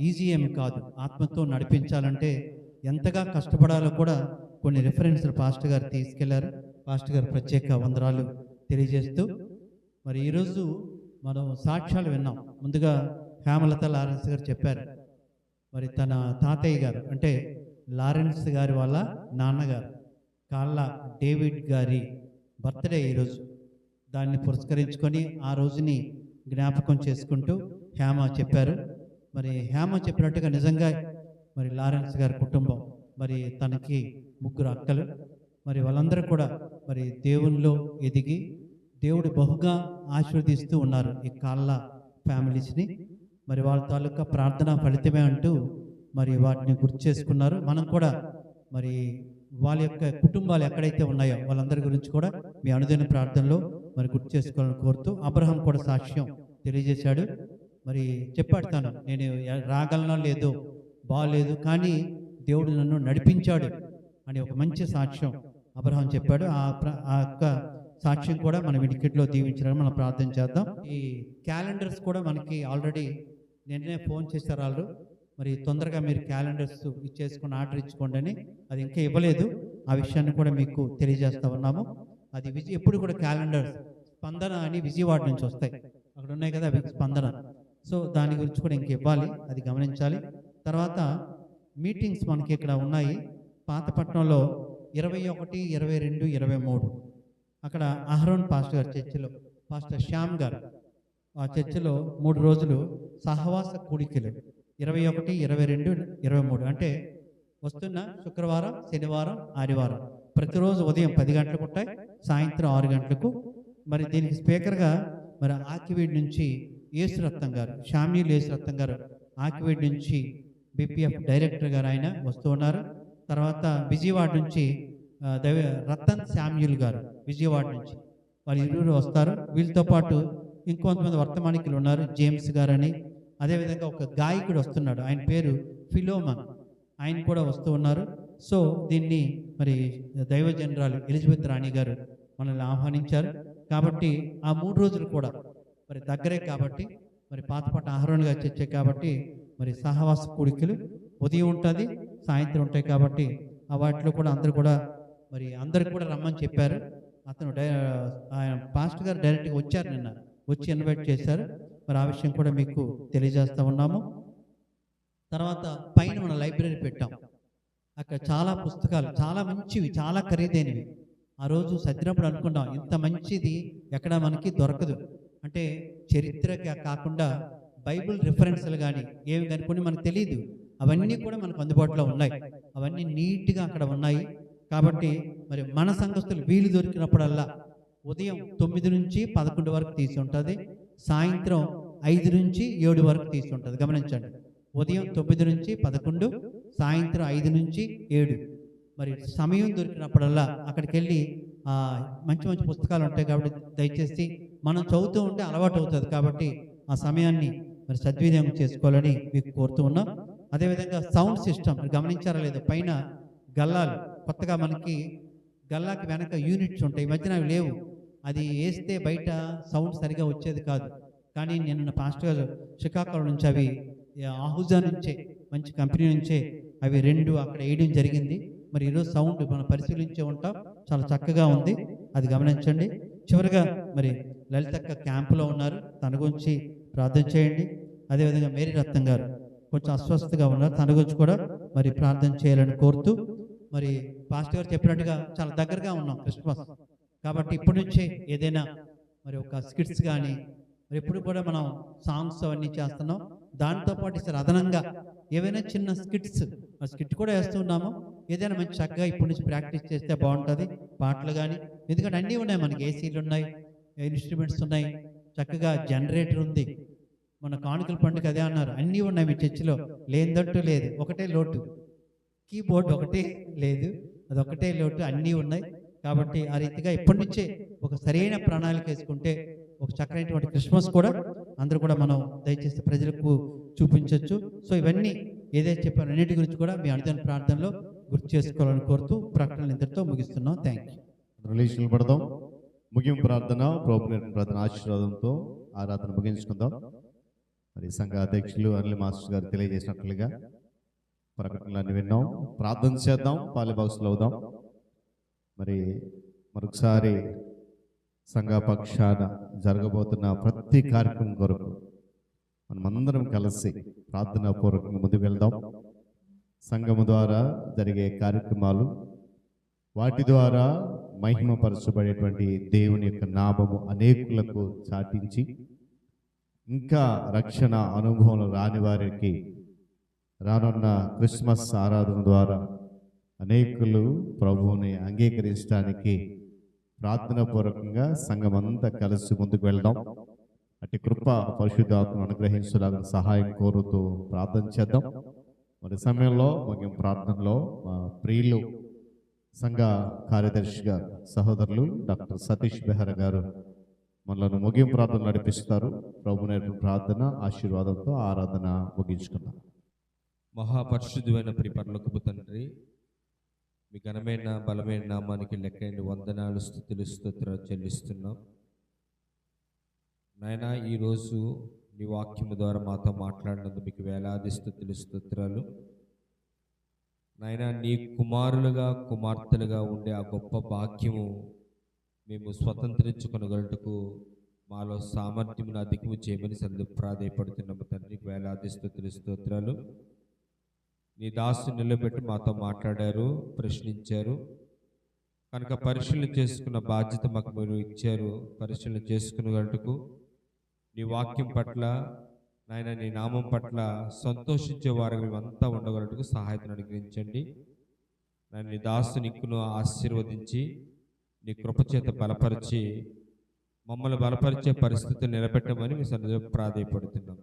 ఈజీ ఏమి కాదు. ఆత్మతో నడిపించాలంటే ఎంతగా కష్టపడాలో కూడా కొన్ని రిఫరెన్స్లు పాస్టర్ గారు తీసుకెళ్లారు. పాస్టర్ గారు ప్రత్యేక వందనాలు తెలియజేస్తూ, మరి ఈరోజు మనం సాక్ష్యాలు విన్నాం. ముందుగా హేమలత లారెన్స్ గారు చెప్పారు. మరి తన తాతయ్య గారు అంటే లారెన్స్ గారి వాళ్ళ నాన్నగారు కాళ్ళ డేవిడ్ గారి బర్త్డే ఈరోజు. దాన్ని పురస్కరించుకొని ఆ రోజుని జ్ఞాపకం చేసుకుంటూ హేమ చెప్పారు. మరి హేమ చెప్పినట్టుగా నిజంగా మరి లారెన్స్ గారి కుటుంబం, మరి తనకి 3 అక్కలు, మరి వాళ్ళందరూ కూడా మరి దేవునిలో ఎదిగి దేవుడు బహుగా ఆశీర్వదిస్తూ ఉన్నారు ఈ కాళ్ళ ఫ్యామిలీస్ని. మరి వాళ్ళ తాలూకా ప్రార్థన ఫలితమే అంటూ మరి వాటిని గుర్తు చేసుకున్నారు. మనం కూడా మరి వాళ్ళ యొక్క కుటుంబాలు ఎక్కడైతే ఉన్నాయో వాళ్ళందరి గురించి కూడా మీ అనుదిన ప్రార్థనలో మరి గుర్తు చేసుకోవాలని కోరుతూ అబ్రహాం కూడా సాక్ష్యం తెలియజేశాడు. మరి చెప్పాడు తను, నేను రాగలనో లేదో బాగలేదు కానీ దేవుడు నన్ను నడిపించాడు అని ఒక మంచి సాక్ష్యం అబ్రహాం చెప్పాడు. ఆ యొక్క సాక్ష్యం కూడా మన వినికిడిలో దీవించడానికి మనం ప్రార్థన చేద్దాం. ఈ క్యాలెండర్స్ కూడా మనకి ఆల్రెడీ నిన్నే ఫోన్ చేశారు వాళ్ళు, మరి తొందరగా మీరు క్యాలెండర్స్ ఇచ్చేసుకొని ఆర్డర్ ఇచ్చుకోండి అని. అది ఇంకా ఇవ్వలేదు, ఆ విషయాన్ని కూడా మీకు తెలియజేస్తా ఉన్నాము. అది ఎప్పుడు కూడా క్యాలెండర్స్ స్పందన అని విజయవాడ నుంచి వస్తాయి, అక్కడ ఉన్నాయి కదా అవి స్పందన. సో దాని గురించి కూడా ఇంక ఇవ్వాలి, అది గమనించాలి. తర్వాత మీటింగ్స్ మనకి ఇక్కడ ఉన్నాయి. పాతపట్నంలో 21, 22, 23 అక్కడ అహరోన్ పాస్టర్ గారి చర్చిలో పాస్టర్ శ్యామ్ గారు ఆ చర్చిలో 3 రోజులు సహవాస కూడికలు 21, 22, 23 అంటే వస్తున్న శుక్రవారం, శనివారం, ఆదివారం ప్రతిరోజు ఉదయం 10 గంటలకు ఉంటాయి, సాయంత్రం 6 గంటలకు. మరి దీనికి స్పీకర్గా మరి ఆకివీడ్ నుంచి యేసురత్నం గారు, షామ్యూల్ యేసురత్నం గారు ఆకివీడ్ నుంచి బీపీఎఫ్ డైరెక్టర్ గారు ఆయన వస్తూ ఉన్నారు. తర్వాత విజయవాడ నుంచి రతన్ శామ్యూల్ గారు విజయవాడ నుంచి, వాళ్ళు ఇరువురు వస్తారు. వీళ్ళతో పాటు ఇంకొంతమంది వర్తమానికులు ఉన్నారు, జేమ్స్ గారు అని. అదేవిధంగా ఒక గాయకుడు వస్తున్నాడు, ఆయన పేరు ఫిలోమన్, ఆయన కూడా వస్తూ ఉన్నారు. సో దీన్ని మరి దైవజనరాలు ఎలిజబెత్ రాణి గారు మనల్ని ఆహ్వానించారు. కాబట్టి ఆ 3 రోజులు కూడా మరి దగ్గరే కాబట్టి, మరి పాతపట్నం అహరోన్ గారు చర్చే కాబట్టి మరి సహవాస కూడికలు ఉదయం ఉంటుంది, సాయంత్రం ఉంటాయి. కాబట్టి ఆ వాటిలో కూడా అందరికి కూడా రమ్మని చెప్పారు. అతను ఆయన పాస్టర్ గారు డైరెక్ట్గా వచ్చారు, నిన్న వచ్చి ఇన్వైట్ చేశారు. మరి ఆ విషయం కూడా మీకు తెలియజేస్తూ ఉన్నాము. తర్వాత పైన మన లైబ్రరీ పెట్టాం, అక్కడ చాలా పుస్తకాలు, చాలా మంచివి, చాలా ఖరీదైనవి. ఆ రోజు సత్యనప్పుడు అనుకున్నాం, ఇంత మంచిది ఎక్కడ మనకి దొరకదు. అంటే చరిత్రగా కాకుండా బైబిల్ రిఫరెన్స్లు కానీ ఏమి కానీ కొన్ని మనకు తెలియదు, అవన్నీ కూడా మనకు అందుబాటులో ఉన్నాయి. అవన్నీ నీట్గా అక్కడ ఉన్నాయి. కాబట్టి మరి మన సంఘస్థులు వీలు దొరికినప్పుడల్లా ఉదయం 9 నుంచి 11 వరకు తీసి ఉంటుంది, సాయంత్రం 5 నుంచి 7 వరకు తీసి ఉంటుంది. గమనించండి, ఉదయం 9 నుంచి 11, సాయంత్రం 5 నుంచి 7. మరి సమయం దొరికినప్పుడల్లా అక్కడికి వెళ్ళి మంచి మంచి పుస్తకాలు ఉంటాయి. కాబట్టి దయచేసి మనం చదువుతూ ఉంటే అలవాటు అవుతుంది. కాబట్టి ఆ సమయాన్ని మరి సద్వినియోగం చేసుకోవాలని మీకు కోరుతూ ఉన్నాం. అదేవిధంగా సౌండ్ సిస్టమ్ గమనించారా లేదు, పైన గల్లాలు కొత్తగా మనకి గల్లాకి వెనక యూనిట్స్ ఉంటాయి, ఈ మధ్యన అవి లేవు. అది వేస్తే బయట సౌండ్ సరిగా వచ్చేది కాదు. కానీ నిన్న పాస్టర్ గారు షికాగో నుంచి అవి ఆహుజా నుంచే మంచి కంపెనీ నుంచే అవి 2 అక్కడ వేయడం జరిగింది. మరి ఈరోజు సౌండ్ మనం పరిశీలించే ఉంటాం, చాలా చక్కగా ఉంది, అది గమనించండి. చివరిగా మరి లలితక్క క్యాంపులో ఉన్నారు, తన గురించి ప్రార్థన చేయండి. అదేవిధంగా మేరీ రత్నం గారు కొంచెం అస్వస్థగా ఉన్నారు, తన గురించి కూడా మరి ప్రార్థన చేయాలని కోరుతూ, మరి పాస్టర్ గారు చెప్పినట్టుగా చాలా దగ్గరగా ఉన్నాం క్రిస్మస్. కాబట్టి ఇప్పటి నుంచే ఏదైనా మరి ఒక స్కిట్స్ కానీ మరి ఎప్పుడు కూడా మనం సాంగ్స్ అవన్నీ చేస్తున్నాం. దాంతోపాటు సార్ అదనంగా ఏవైనా చిన్న స్కిట్ కూడా వేస్తున్నాము. ఏదైనా మంచి చక్కగా ఇప్పటి నుంచి ప్రాక్టీస్ చేస్తే బాగుంటుంది. పాటలు కానీ, ఎందుకంటే అన్నీ ఉన్నాయి, మనకి ఏసీలు ఉన్నాయి, ఇన్స్ట్రుమెంట్స్ ఉన్నాయి, చక్కగా జనరేటర్ ఉంది. మన కానుకల పండుగ అదే అన్నారు, అన్నీ ఉన్నాయి మీ చర్చిలో, లేదంటూ లేదు. ఒకటే లోటు, కీబోర్డ్ ఒకటే లేదు, అదొకటే లోటు, అన్నీ ఉన్నాయి. కాబట్టి ఆ రీతిగా ఇప్పటి నుంచే ఒక సరైన ప్రణాళిక వేసుకుంటే ఒక చక్కనైనటువంటి క్రిస్మస్ కూడా అందరూ కూడా మనం దయచేసి ప్రజలకు చూపించవచ్చు. సో ఇవన్నీ ఏదైతే చెప్పాను అన్నిటి గురించి కూడా మీ అనుదిన ప్రార్థనలో గుర్తు చేసుకోవాలని కోరుతూ ప్రకటనలు ఇంతటితో ముగిస్తున్నాం. Thank you. రిలేషన్లు పడదాం. ముగింపు ప్రార్థన, ప్రభుత్వ ప్రార్థన ఆశీర్వాదంతో ఆరాధన ముగించుకుందాం. మరి సంఘ అధ్యక్షులు అనిల్ మాస్టర్ గారు తెలియజేసినట్లుగా ప్రకటనలన్నీ విన్నాం. ప్రార్థన చేద్దాం, పాలిభాగస్సులు అవుదాం. మరి మరొకసారి సంఘ పక్షాన జరగబోతున్న ప్రతి కార్యక్రమం కొరకు మనమందరం కలిసి ప్రార్థనా పూర్వకంగా ముందుకు వెళ్దాం. సంఘము ద్వారా జరిగే కార్యక్రమాలు, వాటి ద్వారా మహిమపరచబడేటువంటి దేవుని యొక్క నామము అనేకులకు చాటించి, ఇంకా రక్షణ అనుభవం రాని వారికి రానున్న క్రిస్మస్ ఆరాధన ద్వారా అనేకులు ప్రభువుని అంగీకరించడానికి ప్రార్థనా పూర్వకంగా సంఘమంతా కలిసి ముందుకు వెళ్దాం. అటు కృప పరిశుద్ధాత్మను అనుగ్రహించడానికి సహాయం కోరుతూ ప్రార్థన చేద్దాం. మరి సమయంలో ముగింపు ప్రార్థనలో మా ప్రియులు సంఘ కార్యదర్శిగా సహోదరులు డాక్టర్ సతీష్ బెహ్రా గారు మనలను ముగింపు ప్రార్థన నడిపిస్తారు. ప్రభు నేర్పిన ప్రార్థన ఆశీర్వాదంతో ఆరాధన ముగించుకుందాం. మహాపరిశుద్ధమైన పరలోకపు తండ్రి, మీ ఘనమైన బలమైన నామానికి లెక్కైన వందనాలు, స్తుతులు, స్తోత్రాలు చెల్లిస్తున్నాం. నాయనా, ఈరోజు నీ వాక్యము ద్వారా మాతో మాట్లాడినందుకు మీకు వేలాది స్తుతులు, స్తోత్రాలు. నాయనా, నీ కుమారులుగా కుమార్తెలుగా ఉండే ఆ గొప్ప భాగ్యము మేము స్వతంత్రించుకొనగలటకు మాలో సామర్థ్యమును అధికము చేయమని ప్రాధేయపడుతున్నాము తండ్రి. వేలాది స్తుతులు, స్తోత్రాలు. నీ దాసు నిలబెట్టి మాతో మాట్లాడారు, ప్రశ్నించారు కనుక పరిశీలన చేసుకున్న బాధ్యత మాకు మీరు ఇచ్చారు. పరిశీలన చేసుకునేటకు నీ వాక్యం పట్ల నాయన, నీ నామం పట్ల సంతోషించే వారు మేమంతా ఉండగలటకు సహాయతను అనుగ్రహించండి. నాయన, నీ దాసు నీకును ఆశీర్వదించి నీ కృపచేత బలపరిచి మమ్మల్ని బలపరిచే పరిస్థితులు నిలబెట్టమని మీ సన్నిధిలో ప్రాధేయపడుతున్నాం.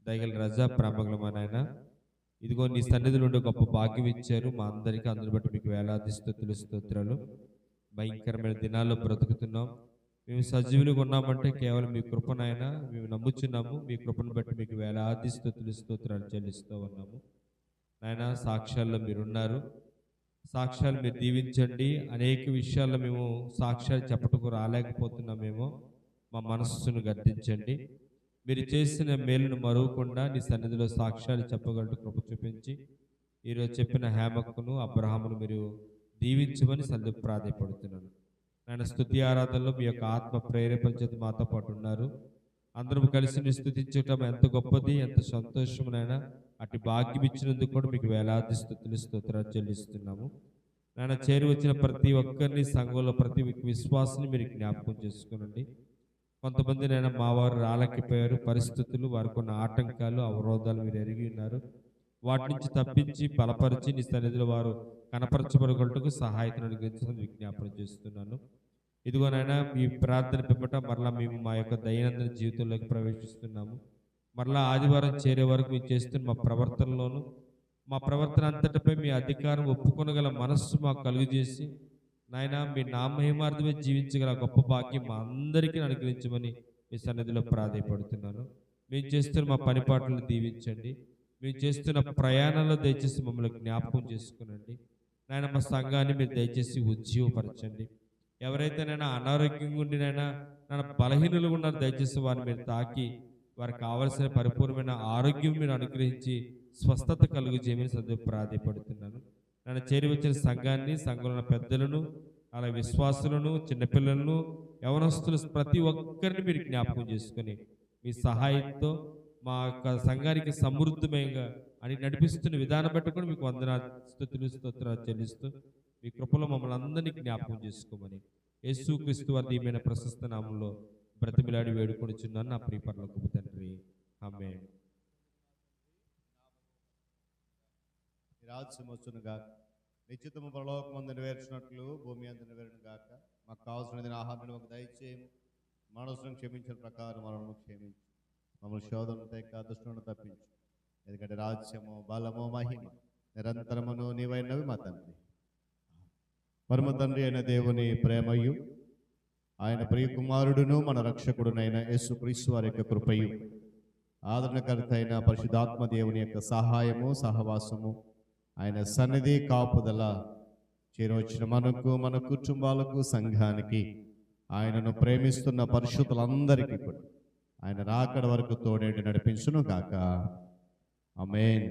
దయగల రజా ప్రేమగలమా నాయన, ఇదిగో నీ సన్నిధిలో ఉండే గొప్ప భాగ్యం ఇచ్చారు మా అందరికీ. అందుని బట్టి మీకు వేలాది స్తుతులు, స్తోత్రాలు. భయంకరమైన దినాల్లో బ్రతుకుతున్నాం. మేము సజీవులుగా ఉన్నామంటే కేవలం మీ కృపనైనా మేము నమ్ముచున్నాము. మీ కృపను బట్టి మీకు వేలాది స్తుతులు, స్తోత్రాలు చెల్లిస్తూ ఉన్నాము. నాయన, సాక్ష్యాల్లో మీరున్నారు. సాక్ష్యాలు మీరు దీవించండి. అనేక విషయాల్లో మేము సాక్ష్యాలు చెప్పటకు రాలేకపోతున్నామేమో, మా మనస్సును గద్దించండి. మీరు చేసిన మేలును మరువకుండా నీ సన్నిధిలో సాక్ష్యాలు చెప్పగలటు కృప చూపించి ఈరోజు చెప్పిన హేమక్కును అబ్రహామును మీరు దీవించమని సన్నిధి ప్రాధేయపడుతున్నాను. ఆయన స్తుతి ఆరాధనలో మీ యొక్క ఆత్మ ప్రేరేపరిచేత మాతో పాటు ఉన్నారు. అందరం కలిసి నీ స్తుతించటం ఎంత గొప్పది, ఎంత సంతోషమునైనా. అటు భాగ్యం ఇచ్చినందుకు కూడా మీకు వేలాది స్తుతులు, స్తోత్రాలు చెల్లిస్తున్నాము. నాయన, చేరి వచ్చిన ప్రతి ఒక్కరిని, సంఘంలో ప్రతి విశ్వాసాన్ని మీరు జ్ఞాపకం చేసుకునండి. కొంతమంది నేను మా వారు రాలేకపోయారు, పరిస్థితులు, వారికి ఉన్న ఆటంకాలు, అవరోధాలు మీరు ఎరిగి ఉన్నారు. వాటి నుంచి తప్పించి బలపరిచి నీ సన్నిధిలో వారు కనపరచబడగలటకు సహాయతను అనుగ్రహించాలని విజ్ఞాపన చేస్తున్నాను. ఇదిగోనైనా ఈ ప్రార్థన పిమ్మట మరలా మేము మా యొక్క దైనందిన జీవితంలోకి ప్రవేశిస్తున్నాము. మరలా ఆదివారం చేరే వరకు మేము చేస్తున్న మా ప్రవర్తనలోను, మా ప్రవర్తన అంతటిపై మీ అధికారం ఒప్పుకొనగల మనస్సు మాకు కలుగజేసి నాయన, మీ నామహిమార్థమే జీవించగల గొప్ప భాగ్యం మా అందరికీ అనుగ్రహించమని మీ సన్నిధిలో ప్రాధేయపడుతున్నాను. మేము చేస్తున్న మా పనిపాట్లను దీవించండి. మేము చేస్తున్న ప్రయాణంలో దయచేసి మమ్మల్ని జ్ఞాపకం చేసుకునండి. నాయన, మా సంఘాన్ని మీరు దయచేసి ఉజ్జీవపరచండి. ఎవరైతే నైనా అనారోగ్యంగా ఉండి నైనా బలహీనులు ఉన్నారో దయచేసి వారిని మీరు తాకి వారికి కావలసిన పరిపూర్ణమైన ఆరోగ్యం మీరు అనుగ్రహించి స్వస్థత కలుగు చేయమని సద్దు ప్రాధేయపడుతున్నాను. నన్ను చేరి వచ్చిన సంఘాన్ని, సంఘంలో పెద్దలను, అలా విశ్వాసులను, చిన్నపిల్లలను, యవనస్తులు ప్రతి ఒక్కరిని మీరు జ్ఞాపకం చేసుకొని మీ సహాయంతో మా యొక్క సంఘానికి సమృద్ధంగా అని నడిపిస్తున్న విధానం పెట్టుకొని మీకు వందనాలు, స్తుతులు, స్తోత్రాలు చెల్లిస్తూ మీ కృపలో మమ్మల్ని అందరినీ జ్ఞాపకం చేసుకోమని యేసుక్రీస్తు వారి దీవెన ప్రశస్త నామంలో బ్రతిమిలాడి వేడుకొనిచున్నాను నా ప్రియ పరలోకపు తండ్రి. ఆమేన్. రాజ్యమొచ్చును గాక, నిశ్చితము పరలోకమందు నెరవేర్చినట్లు భూమి అందు నెరవేరును గాక. మాకు కావాల్సిన ఆహారం మాకు దయచేయము. మనసును క్షమించిన ప్రకారం మనము క్షమించు. మమ్మల్ని శోధన దుష్టులను తప్పించు. ఎందుకంటే రాజ్యము, బలము, మహిమ నిరంతరమును నీవైనవి మా తండ్రి. పరమ తండ్రి అయిన దేవుని ప్రేమయు, ఆయన ప్రియ కుమారుడును మన రక్షకుడునైన యేసుక్రీస్తు వారి యొక్క కృపయు, ఆదరణకర్త అయిన పరిశుద్ధాత్మ దేవుని యొక్క సహాయము, సహవాసము, ఆయన సన్నిధి, కాపుదల చేరవచ్చిన మనకు, మన కుటుంబాలకు, సంఘానికి, ఆయనను ప్రేమిస్తున్న పరిశుద్ధులందరికీ కూడా ఆయన రాకడ వరకు తోడేంటి నడిపించును గాక. ఆమేన్.